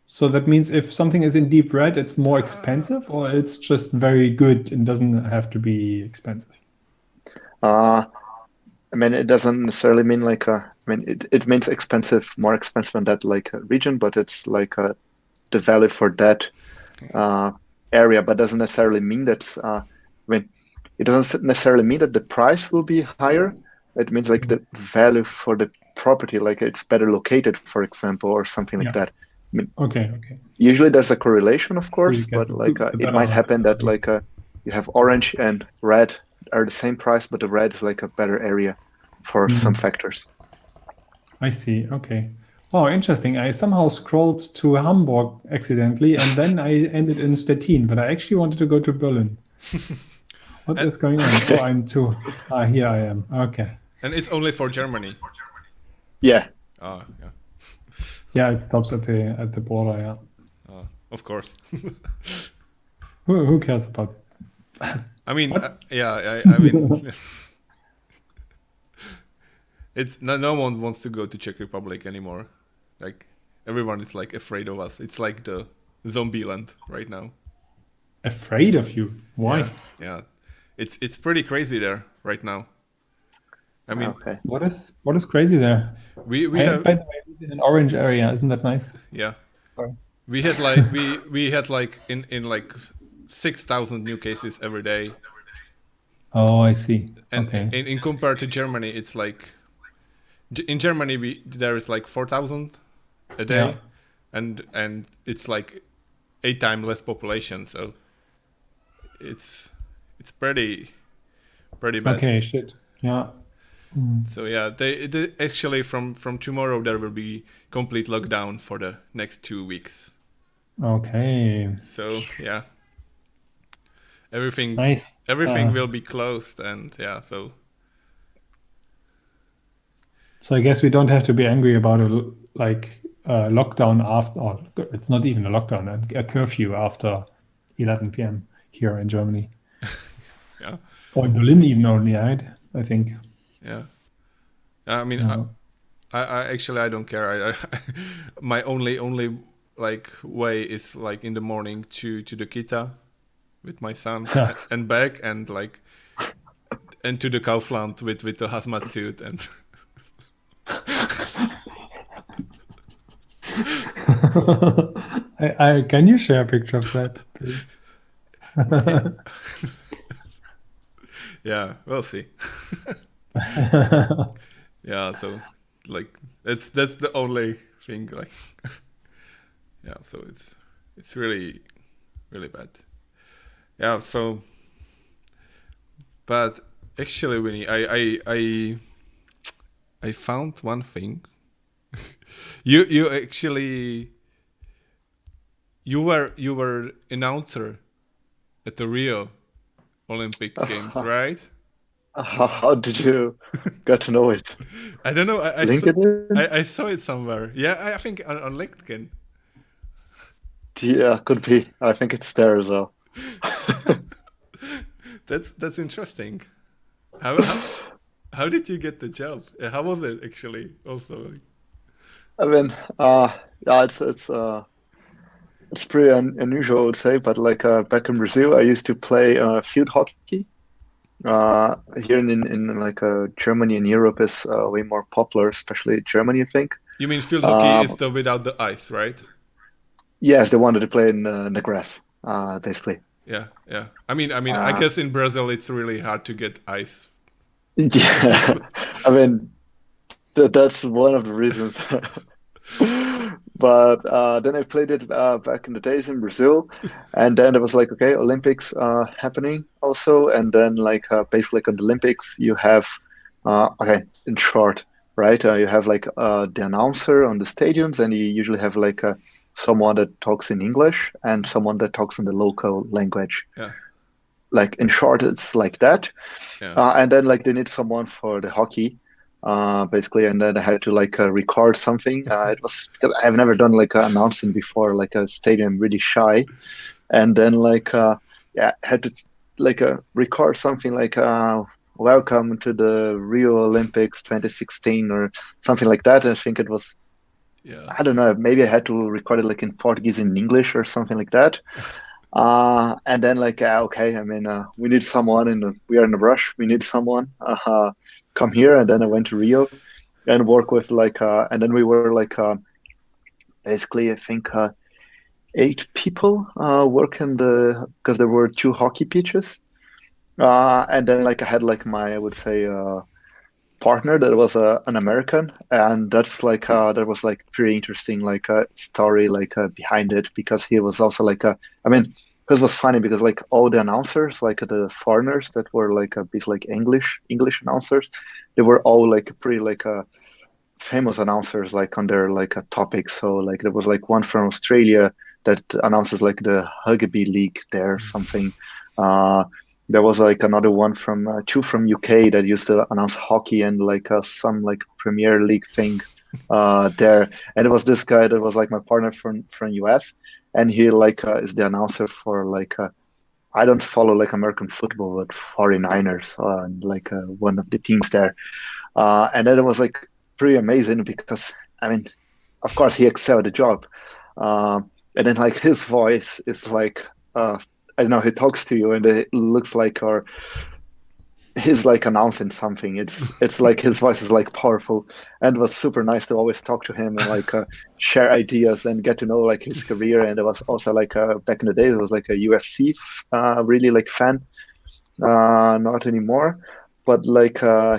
So that means if something is in deep red, it's more expensive, or it's just very good and doesn't have to be expensive. I mean, it doesn't necessarily mean like it means expensive, more expensive than that like region, but it's like the value for that area, but doesn't necessarily mean that. It doesn't necessarily mean that the price will be higher. It means like the value for the property, like it's better located, for example, or something like that. I mean, Okay. usually there's a correlation, of You course, get but like the it better might happen that value. like you have orange and red are the same price, but the red is like a better area for some factors. I see. Okay. Oh, interesting. I somehow scrolled to Hamburg accidentally, and then I ended in Stettin, but I actually wanted to go to Berlin. What And, is going on? Oh, I'm too. Here I am. Okay. and it's only for Germany. Yeah. Oh, yeah. Yeah, it stops at the border. Yeah. Of course. Who cares about? I mean, What? I mean, it's no one wants to go to Czech Republic anymore. Like everyone is like afraid of us. It's like the zombie land right now. Afraid of you? Why? Yeah. It's pretty crazy there right now. I mean, Okay. What is crazy there? we I, have by the way, live in an orange area. Isn't that nice? yeah. Sorry. We had like we had like in like 6,000 new cases every day. Oh, I see. And Okay. in compared to Germany, it's like in Germany there is like 4,000 a day, Yeah. and it's like 8 times less population. So it's pretty bad. Okay. Shit. Yeah. So yeah, they actually from tomorrow there will be complete lockdown for the next 2 weeks. Okay. So yeah, everything Nice. will be closed, and yeah, so So I guess we don't have to be angry about a lockdown after, or it's not even a lockdown, a curfew after 11 p.m. here in Germany. yeah, Or in Berlin even only, right? I think. yeah. I mean, Yeah. I actually I don't care. My only like way is like in the morning to the kita with my son and back, and like and to the Kaufland with the hazmat suit and Can you share a picture of that, please? yeah, we'll see. Yeah, so like that's the only thing, like yeah, so it's really bad. Yeah, so but actually Winnie, I found one thing. you actually you were announcer at the Rio Olympic Games, right? How did you get to know it? I don't know. LinkedIn? I saw it somewhere. Yeah, I think on LinkedIn. Yeah, could be. I think it's there as well. That's interesting. How did you get the job? How was it actually? Also, I mean, yeah, it's pretty unusual, I would say. But like back in Brazil, I used to play field hockey. Here in like Germany and Europe is way more popular, especially Germany, I think. you mean field hockey is the without the ice, right? Yes, they wanted to play in the grass, basically. Yeah. I mean, I guess in Brazil it's really hard to get ice. Yeah, I mean that's one of the reasons. But then I played it back in the days in Brazil, and then it was like, okay, Olympics happening also, and then like basically like on the Olympics you have, okay, in short, right? You have like the announcer on the stadiums, and you usually have like someone that talks in English and someone that talks in the local language. Yeah. Like in short, it's like that. Yeah. And then like they need someone for the hockey, basically, and then I had to like record something. It was I've never done like announcing before, like a stadium, really shy, and then like yeah, had to like record something like welcome to the Rio Olympics 2016 or something like that. I think it was, Yeah. I don't know, maybe I had to record it like in Portuguese and English or something like that. And then like okay, I mean we need someone, and we are in a rush. We need someone. come here, and then I went to Rio and work with and then we were basically I think 8 people working because there were 2 hockey pitches, and then I had my I would say partner that was an American, and that's that was pretty interesting story behind it because he was also I mean because it was funny because all the announcers the foreigners that were a bit English announcers, they were all pretty famous announcers on their topics. So there was one from Australia that announces the rugby league there, something. There was another one from 2 from UK that used to announce hockey and some Premier League thing there. And it was this guy that was my partner from US, and he is the announcer for I don't follow American football, but 49ers and one of the teams there. And then it was pretty amazing because I mean, of course, he excelled the job. And then his voice is I don't know, he talks to you and it looks or he's announcing something. It's his voice is powerful, and it was super nice to always talk to him and share ideas and get to know his career. And it was also back in the day, it was a UFC really fan. Not anymore, but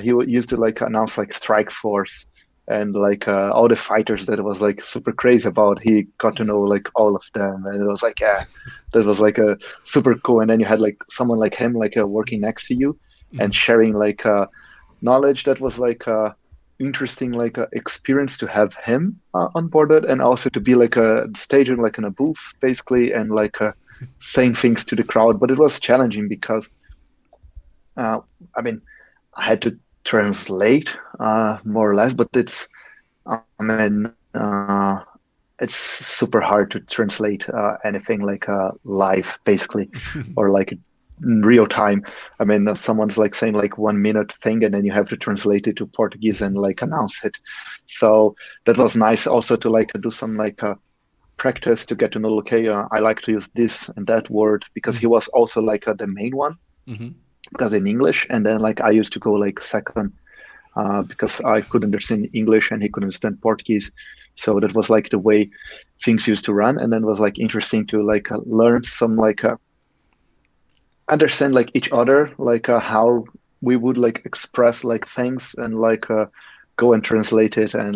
he used to announce Strike Force and all the fighters that it was super crazy about. He got to know all of them, and it was yeah, that was a super cool. And then you had someone like him working next to you and sharing knowledge. That was interesting experience to have him on boarded, and also to be staging in a booth basically and saying things to the crowd. But it was challenging because I mean, I had to translate more or less, but I mean, it's super hard to translate anything live, basically, or in real time. I mean, someone's saying 1 minute thing, and then you have to translate it to Portuguese and announce it. So that was nice also to do some practice to get to know. Okay, I like to use this and that word because he was also the main one. Because in English, and then I used to go second because I could understand English and he could understand Portuguese. So that was the way things used to run. And then it was interesting to learn some understand each other, how we would express things and go and translate it and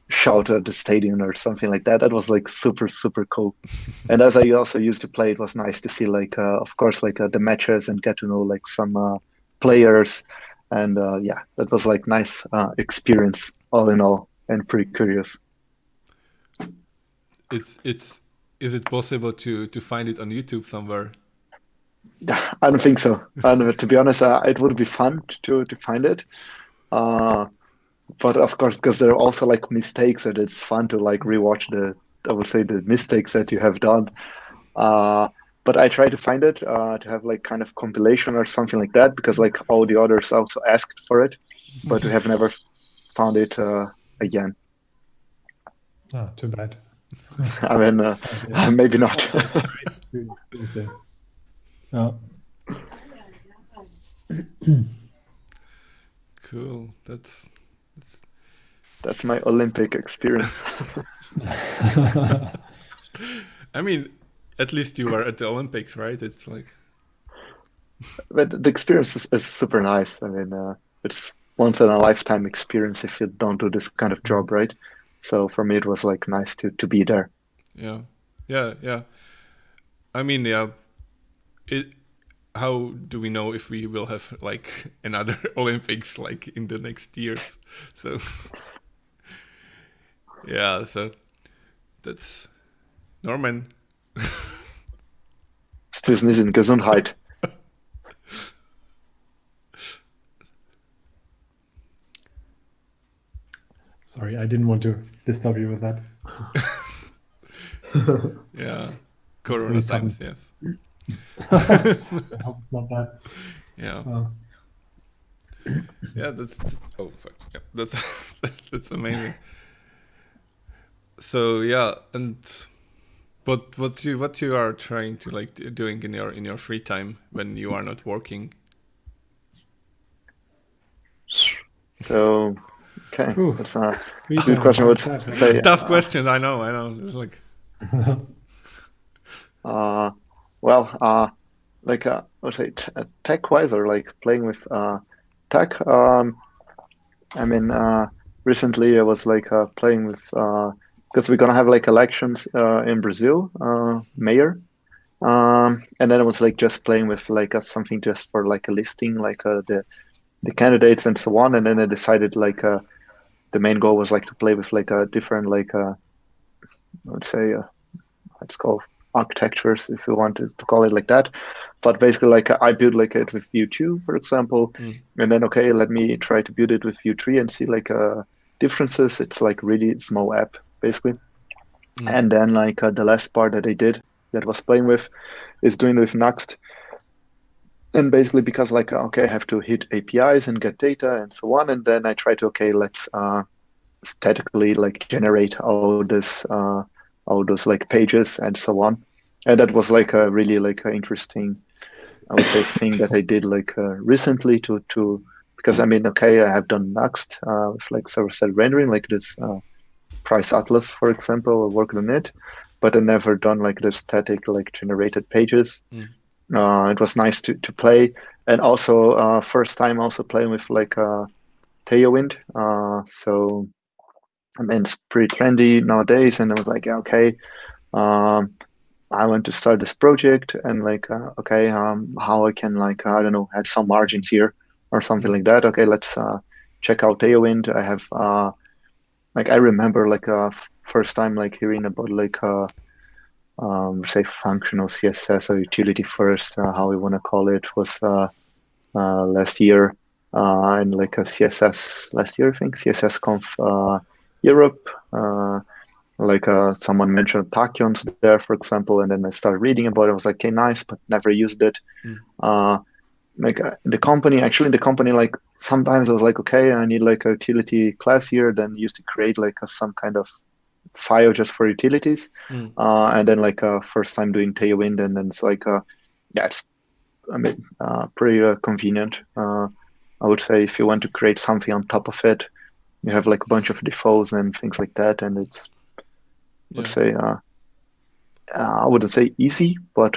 shout at the stadium or something like that. That was super, super cool. And as I also used to play, it was nice to see of course the matches and get to know some players. And yeah, that was nice experience all in all, and pretty curious. Is it possible to find it on YouTube somewhere? I don't think so. To be honest, it would be fun to find it. But of course, because there are also mistakes, that it's fun to rewatch I would say the mistakes that you have done. But I try to find it to have kind of compilation or something like that, because all the others also asked for it, but we have never found it again. Oh, too bad. I mean, maybe not. Oh. Cool. That's my Olympic experience. I mean, at least you were at the Olympics, right? It's But the experience is super nice. I mean, it's once in a lifetime experience if you don't do this kind of job, right? So for me, it was nice to be there. Yeah. I mean, yeah. How do we know if we will have another Olympics in the next years? So yeah, so that's Norman. Sneezing, Gesundheit. Sorry, I didn't want to disturb you with that. Yeah, Corona times, yes. I hope it's not that. Yeah. Yeah, that's oh fuck. Yeah, that's amazing. So yeah, but what you are trying to doing in your free time when you are not working? So, okay, Phew. that's a Good good question. I would say, Tough question. I know. It's like like I would say tech-wise or like playing with tech. I mean, recently I was like playing with because we're gonna have like elections in Brazil, mayor. And then I was like just playing with like something just for like a listing, like the candidates and so on. And then I decided like the main goal was like to play with like a different like I would say it's called architectures if you want to call it like that. But basically like I built like it with Vue 2, for example, and then okay, let me try to build it with Vue 3 and see like differences. It's like really small app basically. And then like the last part that I did that was playing with is doing with Next. And basically because like okay, I have to hit APIs and get data and so on, and then I try to okay, let's statically like generate all those like pages and so on. And that was like a really like an interesting, I would say, thing that I did like recently to because I mean okay, I have done Next with like server-side rendering like this price atlas, for example. I worked on it, but I never done like the static like generated pages. It was nice to play, and also first time also playing with like Tailwind. So I mean it's pretty trendy nowadays, and I was like, yeah, okay, um, I want to start this project, and like okay, how I can like I don't know, add some margins here or something like that. Okay, let's check out Tailwind. I have like I remember like first time like hearing about like say functional CSS or utility first, how we want to call it, was last year, and like a CSS last year, I think CSS Conf Europe. Like someone mentioned tachyons there, for example, and then I started reading about it. I was like, okay, nice, but never used it. Like the company, actually, the company, like sometimes I was like, okay, I need like a utility class here. Then used to create like some kind of file just for utilities, and then like first time doing Tailwind, and then it's like, yeah, it's I mean pretty convenient. I would say if you want to create something on top of it, you have like a bunch of defaults and things like that, and it's I would say I wouldn't say easy, but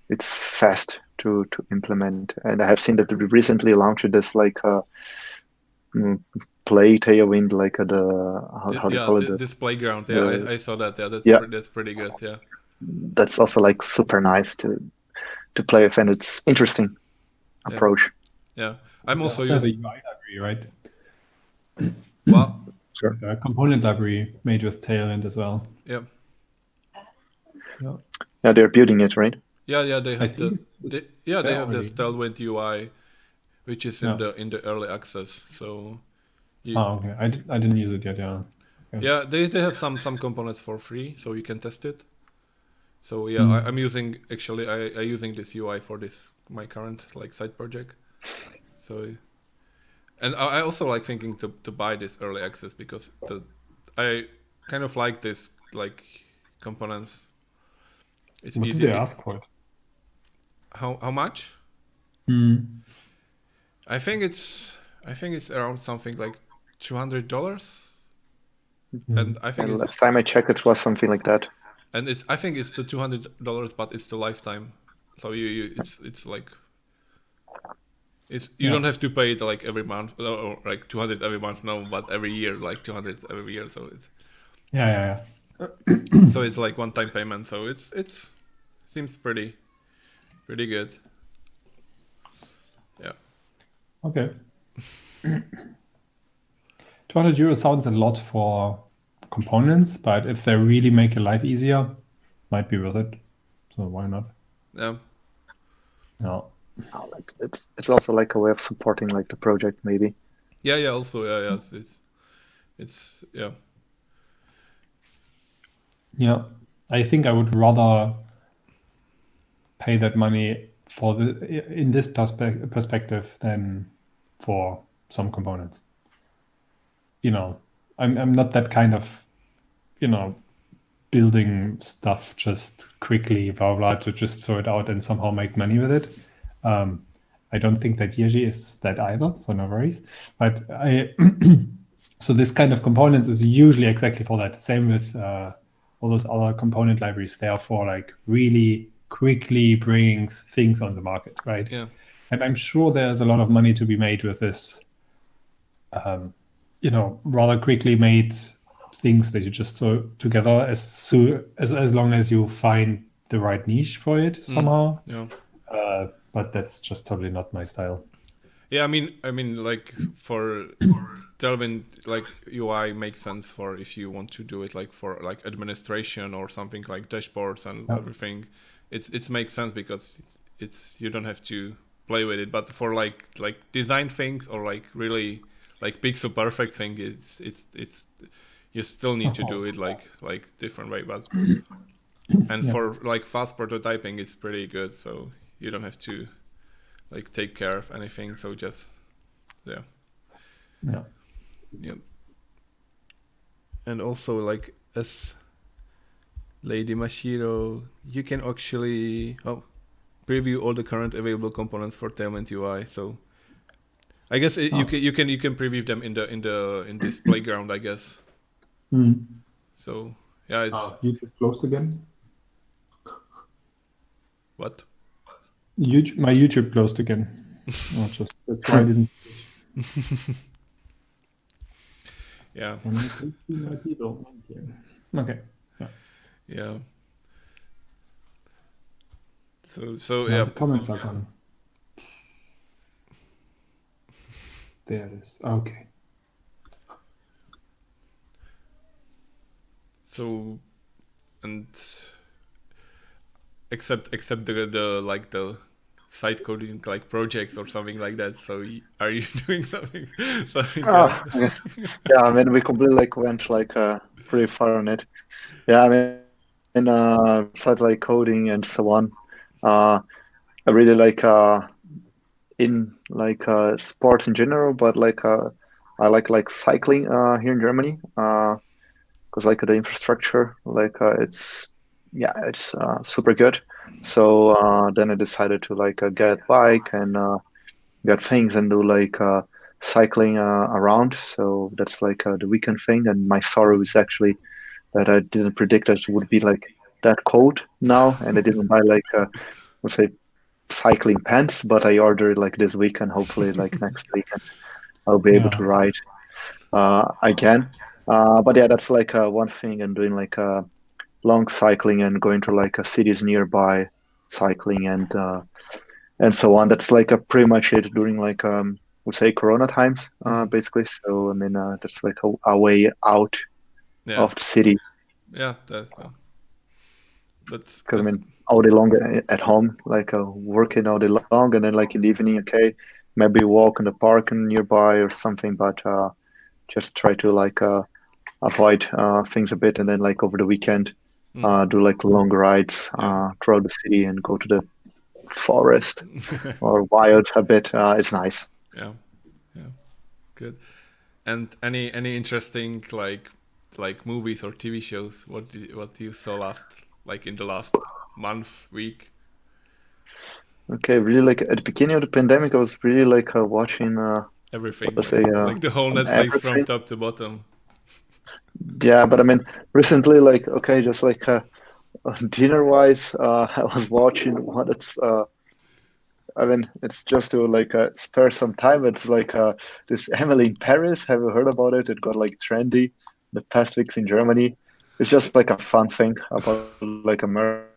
it's fast to implement. And I have seen that we recently launched this like play Tailwind, like how do you call it? This playground. Yeah, The I saw that. Yeah, yeah, that's pretty good. Yeah, that's also like super nice to play with, and it's interesting yeah, approach. yeah. I'm They also also have a using. UI library, right? Well, Sure. A component library made with Tailwind as well. yeah, Yeah. Yeah, they're building it, right? yeah. They I have think they, it's yeah, they there have this already. Tailwind UI, which is Yeah. in the early access. So Oh, okay. I didn't use it yet. Yeah. Okay. yeah, they have some components for free, so you can test it. So yeah, Mm. I'm using actually I using this UI for this my current like side project. So and I also like thinking to buy this early access because I kind of like this like components. It's What do easy. they ask for it? How much? Mm. I think it's around something like $200, and I think And last time I checked, it was something like that. I think it's the $200, but it's the lifetime. So it's like you Yeah. don't have to pay it like every month or like 200 every month, no, but every year like 200 every year. So Yeah. it's like one time payment. So it's seems pretty good. Yeah. Okay. €200 sounds a lot for components, but if they really make your life easier, might be worth it. So why not? Yeah. Yeah. Like it's also like a way of supporting like the project, maybe. Yeah. Also, yeah. It's yeah. Yeah. I think I would rather pay that money for in this perspective than for some components. I'm not that kind of, building stuff just quickly, blah blah, to just throw it out and somehow make money with it. I don't think that Jiří is that either, so no worries. But so this kind of components is usually exactly for that. Same with all those other component libraries. They are for like really quickly bringing things on the market, right? Yeah. And I'm sure there's a lot of money to be made with this, rather quickly made things that you just throw together as long as you find the right niche for it somehow. Yeah. But that's just totally not my style. Yeah, I mean, like for Tailwind, like UI makes sense for if you want to do it like for like administration or something like dashboards and everything. It makes sense because it's you don't have to play with it. But for like design things or like really like pixel perfect thing, it's you still need to do it like different way. But and for like fast prototyping, it's pretty good. So you don't have to like take care of anything. So just yeah. And also like as Lady Mashiro, you can actually preview all the current available components for Tailwind UI. So I guess you can preview them in this playground, I guess. So yeah, it's YouTube closed again. What? My YouTube closed again. That's why I didn't. Yeah. Okay. Yeah. So yeah. The comments are gone. There it is. Okay. So, and except the like the side coding like projects or something like that. So are you doing something? Yeah, I mean we completely like went like pretty far on it. Yeah, I mean besides like coding and so on, I really like in like sports in general, but like I like cycling here in Germany because like the infrastructure like it's super good. So then I decided to like get bike and get things and do like cycling around. So that's like the weekend thing. And my sorrow is actually that I didn't predict that it would be like that cold now, and I didn't buy like let's say cycling pants, but I ordered like this weekend. Hopefully, like next weekend, I'll be able to ride again. But yeah, that's like one thing, and doing like long cycling and going to like cities nearby, cycling and so on. That's like pretty much it during like would say Corona times, basically. So I mean, that's like a way out of the city. Yeah, that's because I mean all day long at home, like working all day long, and then like in the evening, okay, maybe walk in the park nearby or something, but just try to like avoid things a bit, and then like over the weekend, do like long rides throughout the city and go to the forest or wild a bit. It's nice. Yeah, good. And any interesting like movies or TV shows? What you saw in the last month, week? Okay, really like at the beginning of the pandemic, I was really like watching everything, like the whole Netflix everything. From top to bottom. Yeah, but I mean recently, like okay, just like dinner wise, I was watching one that's I mean it's just to like spare some time. It's like this Emily in Paris. Have you heard about it? It got like trendy the past weeks in Germany. It's just like a fun thing about like American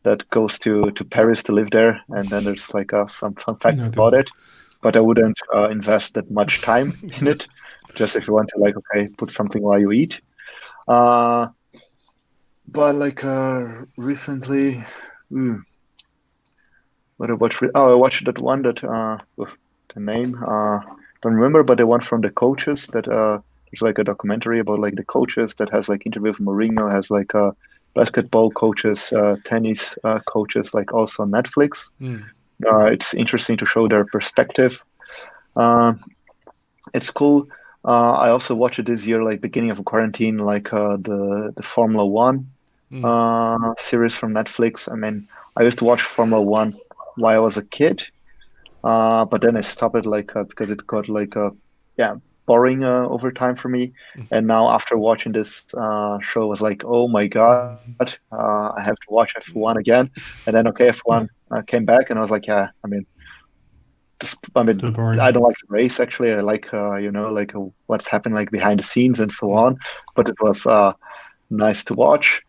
that goes to Paris to live there, and then there's like some fun facts about it. But I wouldn't invest that much time in it. Just if you want to like okay, put something while you eat. But like recently, what I watched? I watched that one that the name don't remember, but the one from the coaches that there's like a documentary about like the coaches that has like interview with Mourinho, has like basketball coaches, tennis coaches, like also on Netflix. It's interesting to show their perspective. It's cool. I also watched it this year, like beginning of quarantine, like the Formula One series from Netflix. I mean, I used to watch Formula One while I was a kid. But then I stopped it because it got boring over time for me. And now after watching this show, I was like, oh my God, I have to watch F1 again. And then F1 came back, and I was like, yeah, Still boring. I don't like the race actually. I like what's happened like behind the scenes and so on. But it was nice to watch.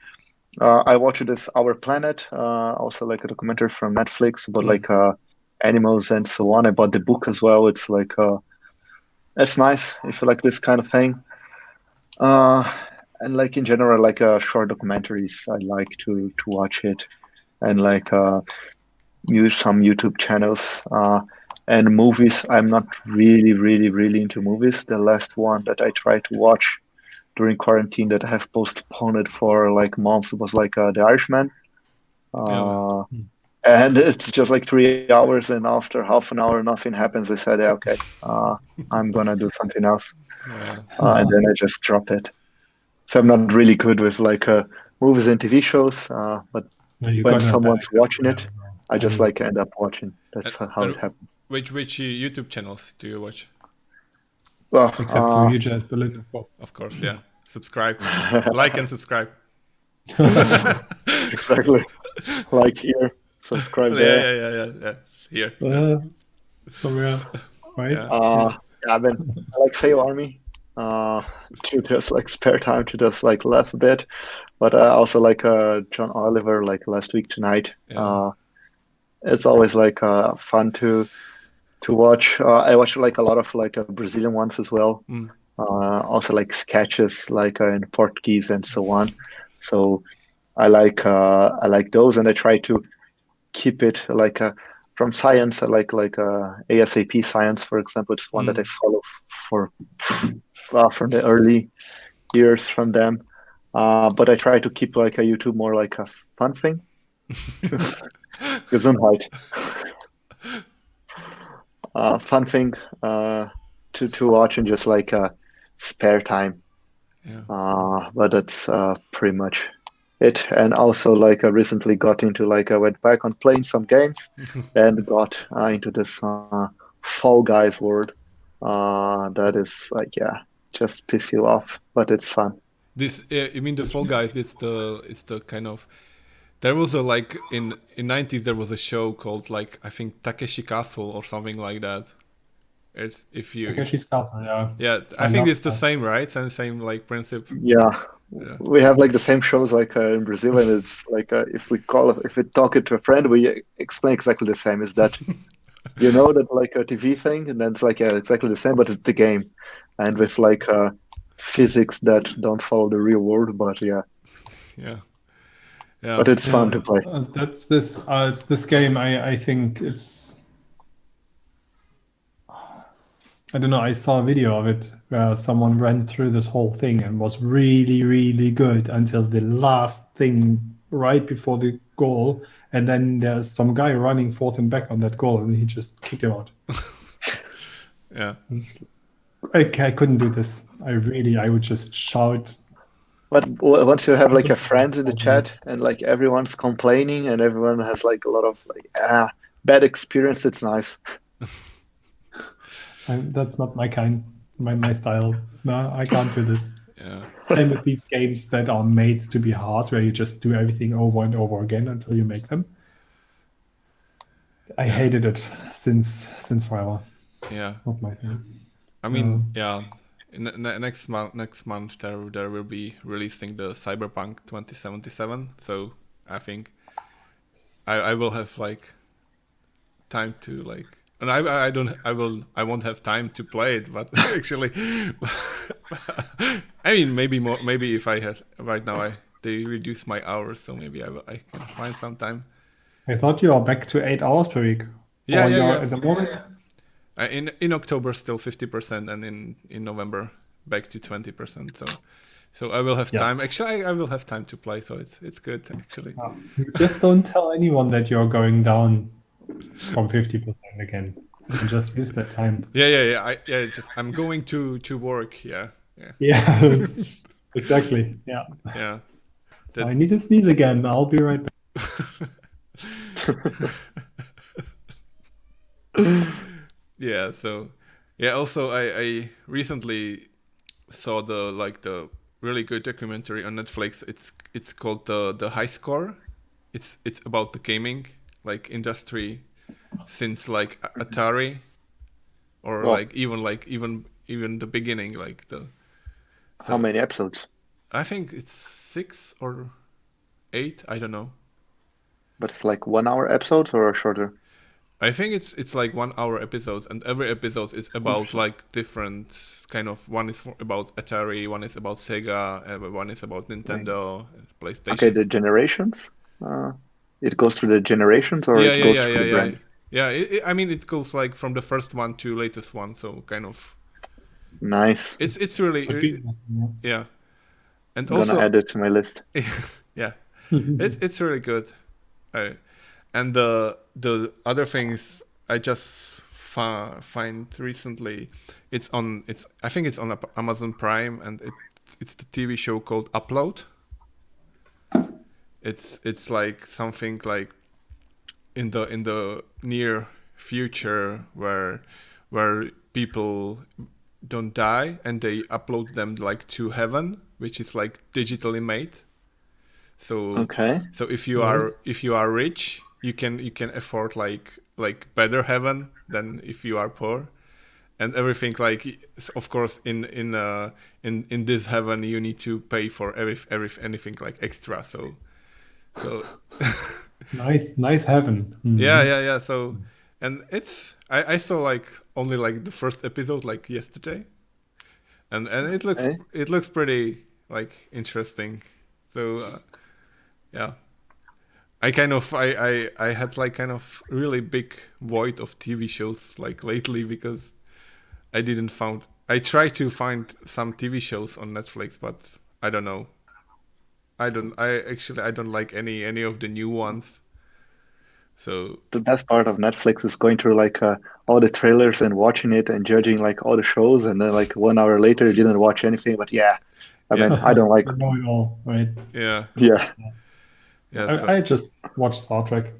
I watched this Our Planet, also like a documentary from Netflix about like animals and so on. I bought the book as well. It's like it's nice if you like this kind of thing. And like in general, like short documentaries, I like to watch it, and like use some YouTube channels. And movies, I'm not really into movies. The last one that I tried to watch during quarantine that I have postponed for like months was like The Irishman. And it's just like 3 hours, and after half an hour, nothing happens. I said, yeah, okay, I'm gonna do something else. And then I just drop it. So I'm not really good with like movies and TV shows, but when someone's watching it, I just like end up watching. That's how it happens. Which YouTube channels do you watch? Well, except for Vue.js Berlin, of course. Of course, yeah. Subscribe, like and subscribe. Exactly. Like here, subscribe there. Yeah. Here. Somewhere, right? I like Fail Army. To just like spare time to just like laugh a bit, but I also like John Oliver, like Last Week Tonight. It's always like fun to watch. I watch like a lot of like Brazilian ones as well. Also like sketches like in Portuguese and so on. So I like those, and I try to keep it like from science. I like ASAP Science, for example. It's one that I follow from the early years from them. But I try to keep like a YouTube more like a fun thing. Gesundheit. Fun thing to watch and just like spare time. But that's pretty much it. And also like I recently got into like I went back on playing some games and got into this Fall Guys world. That is like just piss you off, but it's fun. This you mean the Fall Guys? It's the kind of, there was a like in 90s there was a show called like I think Takeshi Castle or something like that. It's Takeshi's Castle, yeah. Yeah, I think it's the same, right? Same like principle. Yeah. We have like the same shows like in Brazil, and it's like if we talk it to a friend, we explain exactly the same. Is that that like a TV thing, and then it's like exactly the same, but it's the game, and with like physics that don't follow the real world, but yeah. But it's fun to play. That's this. It's this game. I think it's. I don't know. I saw a video of it where someone ran through this whole thing and was really, really good until the last thing right before the goal, and then there's some guy running forth and back on that goal, and he just kicked him out. I couldn't do this. I would just shout. But once you have like a friend in the chat and like everyone's complaining and everyone has like a lot of like bad experience, it's nice. That's not my style. No, I can't do this. Same with these games that are made to be hard, where you just do everything over and over again until you make them. I hated it since forever. It's not my thing. I mean, next month there will be releasing the Cyberpunk 2077. So I think I will have like time to like, and I won't have time to play it, but actually, I mean maybe if I had right now they reduce my hours, so maybe I can find some time. I thought you are back to 8 hours per week. Yeah. At the moment. In October still 50%, and in November back to 20%. So I will have time. Actually, I will have time to play. So it's good actually. Just don't tell anyone that you're going down from 50% again. And just use that time. Yeah. I'm going to work. Yeah. Exactly. Yeah. So I need to sneeze again. I'll be right back. Yeah. So yeah. Also, I recently saw the really good documentary on Netflix. It's called the High Score. It's about the gaming like industry since like Atari, or Well, even the beginning, like the. how So many episodes? I think it's 6 or 8. I don't know. But it's like 1 hour episodes or shorter? I think it's like 1 hour episodes, and every episode is about like different kind of. One is about Atari, one is about Sega, one is about Like, Nintendo, okay, PlayStation. the generations. Uh, it goes through the generations, or Yeah, it yeah, goes yeah, through yeah, the yeah. brands. Yeah, I mean, it goes like from the first one to latest one, so kind of. Nice. It's Could be really, interesting, yeah, and I'm gonna also, add it to my list. yeah, yeah. it's really good. And the other things I just find recently, it's I think it's on Amazon Prime, and it's the TV show called Upload. It's like something like in the near future where people don't die and they upload them like to heaven, which is like digitally made. So Okay. so Nice. if you are rich, you can afford like better heaven than if you are poor. And everything, like, of course, in this heaven you need to pay for anything like extra. So Nice heaven. yeah, Mhm. yeah, yeah. So, and I saw like only like the first episode like yesterday, and Okay. it looks pretty like interesting. So yeah, I had like kind of really big void of TV shows like lately, because I didn't found. I tried to find some TV shows on Netflix, but I don't know. I don't like any of the new ones. So The best part of Netflix is going through like all the trailers and watching it and judging like all the shows, and then like 1 hour later you didn't watch anything. But yeah, I yeah, mean, I don't like. You know it all, right? yeah, Yeah, yeah. So I just watch Star Trek.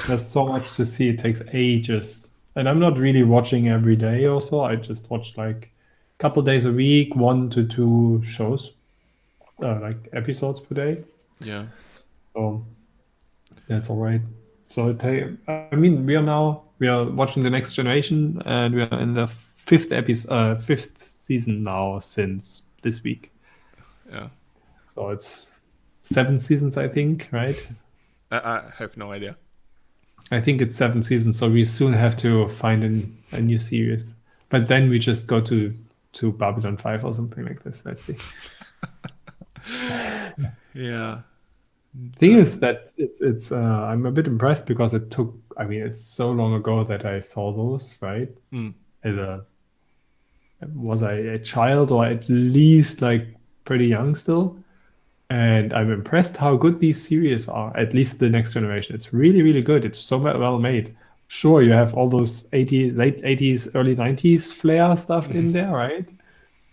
There's so much to see. It takes ages. And I'm not really watching every day also. I just watch like a couple days a week, 1 to 2 shows, like episodes per day. yeah, So that's all right. So I mean, we are watching the Next Generation, and we are in the fifth season now since this week. yeah. So it's 7 seasons, I think, right? I have no idea. I think it's 7 seasons, so we soon have to find a new series. But then we just go to Babylon 5 or something like this. Let's see. Yeah. Thing is that it's I'm a bit impressed because it took. I mean, it's so long ago that I saw those, right? Mm. As a Was I a child or at least like pretty young still? And I'm impressed how good these series are. At least the Next Generation. It's really, really good. It's so well made. Sure, you have all those 80s, late 80s, early 90s flair stuff in there, right?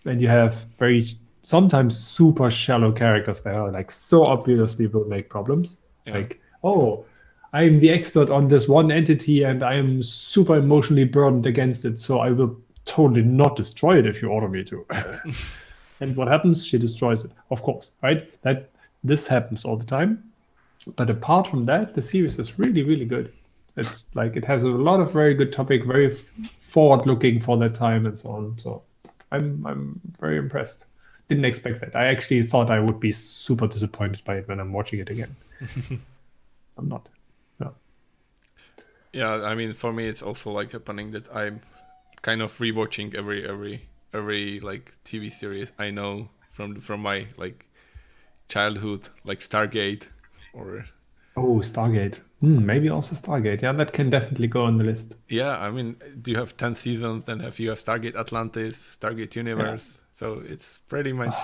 And you have very sometimes super shallow characters that are like so obviously will make problems. Yeah. Like, oh, I'm the expert on this one entity and I am super emotionally burdened against it, so I will totally not destroy it if you order me to. And what happens? She destroys it, of course, right? That this happens all the time. But apart from that, the series is really, really good. It's like it has a lot of very good topic, very forward-looking for that time and so on. So I'm very impressed. Didn't expect that. I actually thought I would be super disappointed by it when I'm watching it again. I'm not. No. Yeah, I mean, for me, it's also like happening that I'm kind of rewatching every like TV series I know from my like childhood, like Stargate, or Oh, Stargate. Maybe also Stargate. Yeah, that can definitely go on the list. yeah. I mean, do you have 10 seasons? Then you have Stargate Atlantis, Stargate Yeah. Universe. So it's pretty much.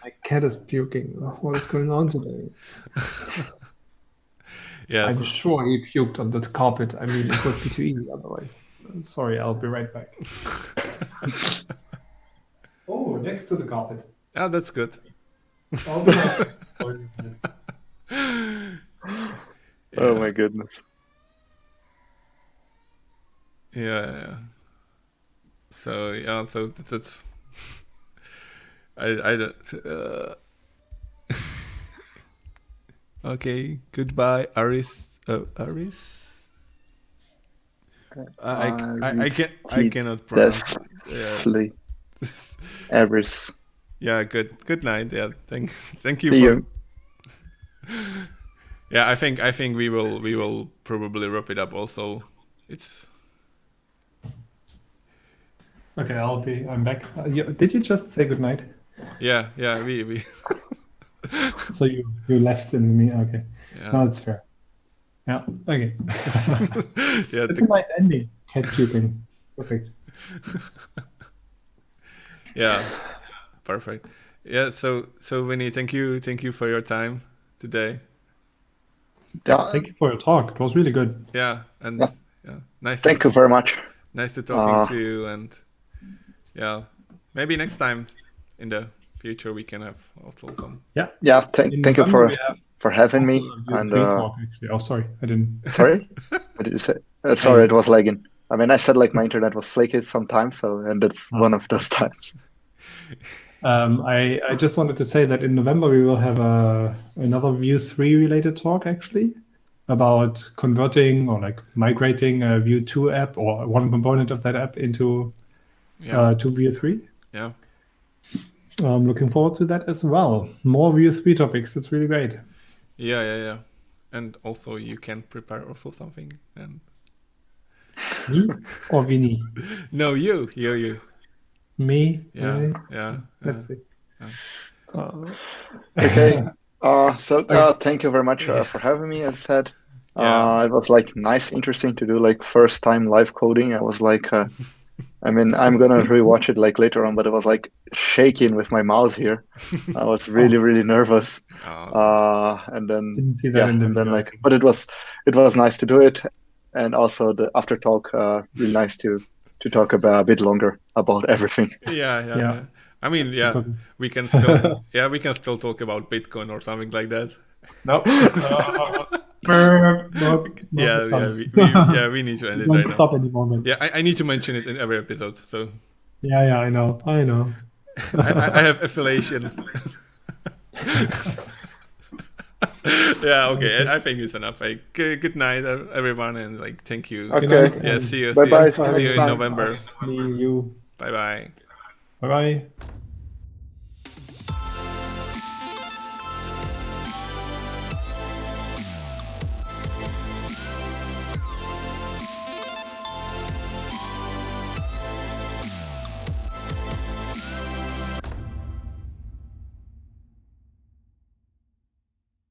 My cat is puking. What is going on today? Yeah. I'm So, sure he puked on the carpet. I mean, it would be too easy otherwise. I'm sorry, I'll be right back. Oh, next to the carpet. yeah, that's good. I'll be right back. Sorry. oh Yeah. my goodness. Yeah. So yeah, so that's I don't. Okay, goodbye, Aris. Aris. I cannot pronounce it. Yeah. Aris. Yeah. Good night. Yeah. Thank you See for. you. Yeah, I think we will probably wrap it up. Also, it's. Okay, I'm back. Did you just say goodnight? Yeah. We. So you left in me. Okay, Yeah. no, that's fair. Yeah. Okay. Yeah. It's a nice ending. Cat keeping. Perfect. Yeah. Perfect. Yeah. So Vinny, thank you for your time today. Yeah. Thank you for your talk. It was really good. Yeah, and Yeah. nice. Thank you very much. Nice to talking to you, and yeah, maybe next time in the future we can have also some. Yeah. Yeah. Thank you for having me. And talk, actually. Oh, sorry, I didn't. sorry, what did you say? Sorry, it was lagging. I mean, I said like my internet was flaky sometimes, and it's one of those times. I just wanted to say that in November we will have another Vue 3 related talk actually about converting or like migrating a Vue 2 app or one component of that app into to Vue 3. Yeah. I'm looking forward to that as well. More Vue 3 topics. It's really great. Yeah. And also you can prepare also something. And me or Vinny? No, you. Me? Yeah. Really? Yeah. Let's see. Yeah. Okay. Thank you very much for having me. As I said, it was like nice, interesting to do like first time live coding. I was like, I mean, I'm gonna rewatch it like later on, but it was like shaking with my mouse here. I was really nervous. And then didn't see that in the video. But it was nice to do it, and also the after talk really nice to talk about a bit longer about everything. Yeah. I mean, we can still talk about Bitcoin or something like that. No. We need to end it Don't right now. stop anymore. Yeah, I need to mention it in every episode. So. Yeah, I know. I have affiliation. Yeah, okay. I think it's enough. Like, good night, everyone, and like, thank you. Okay. Yeah, see you. Bye. See you in November. Me, you. Bye. Bye.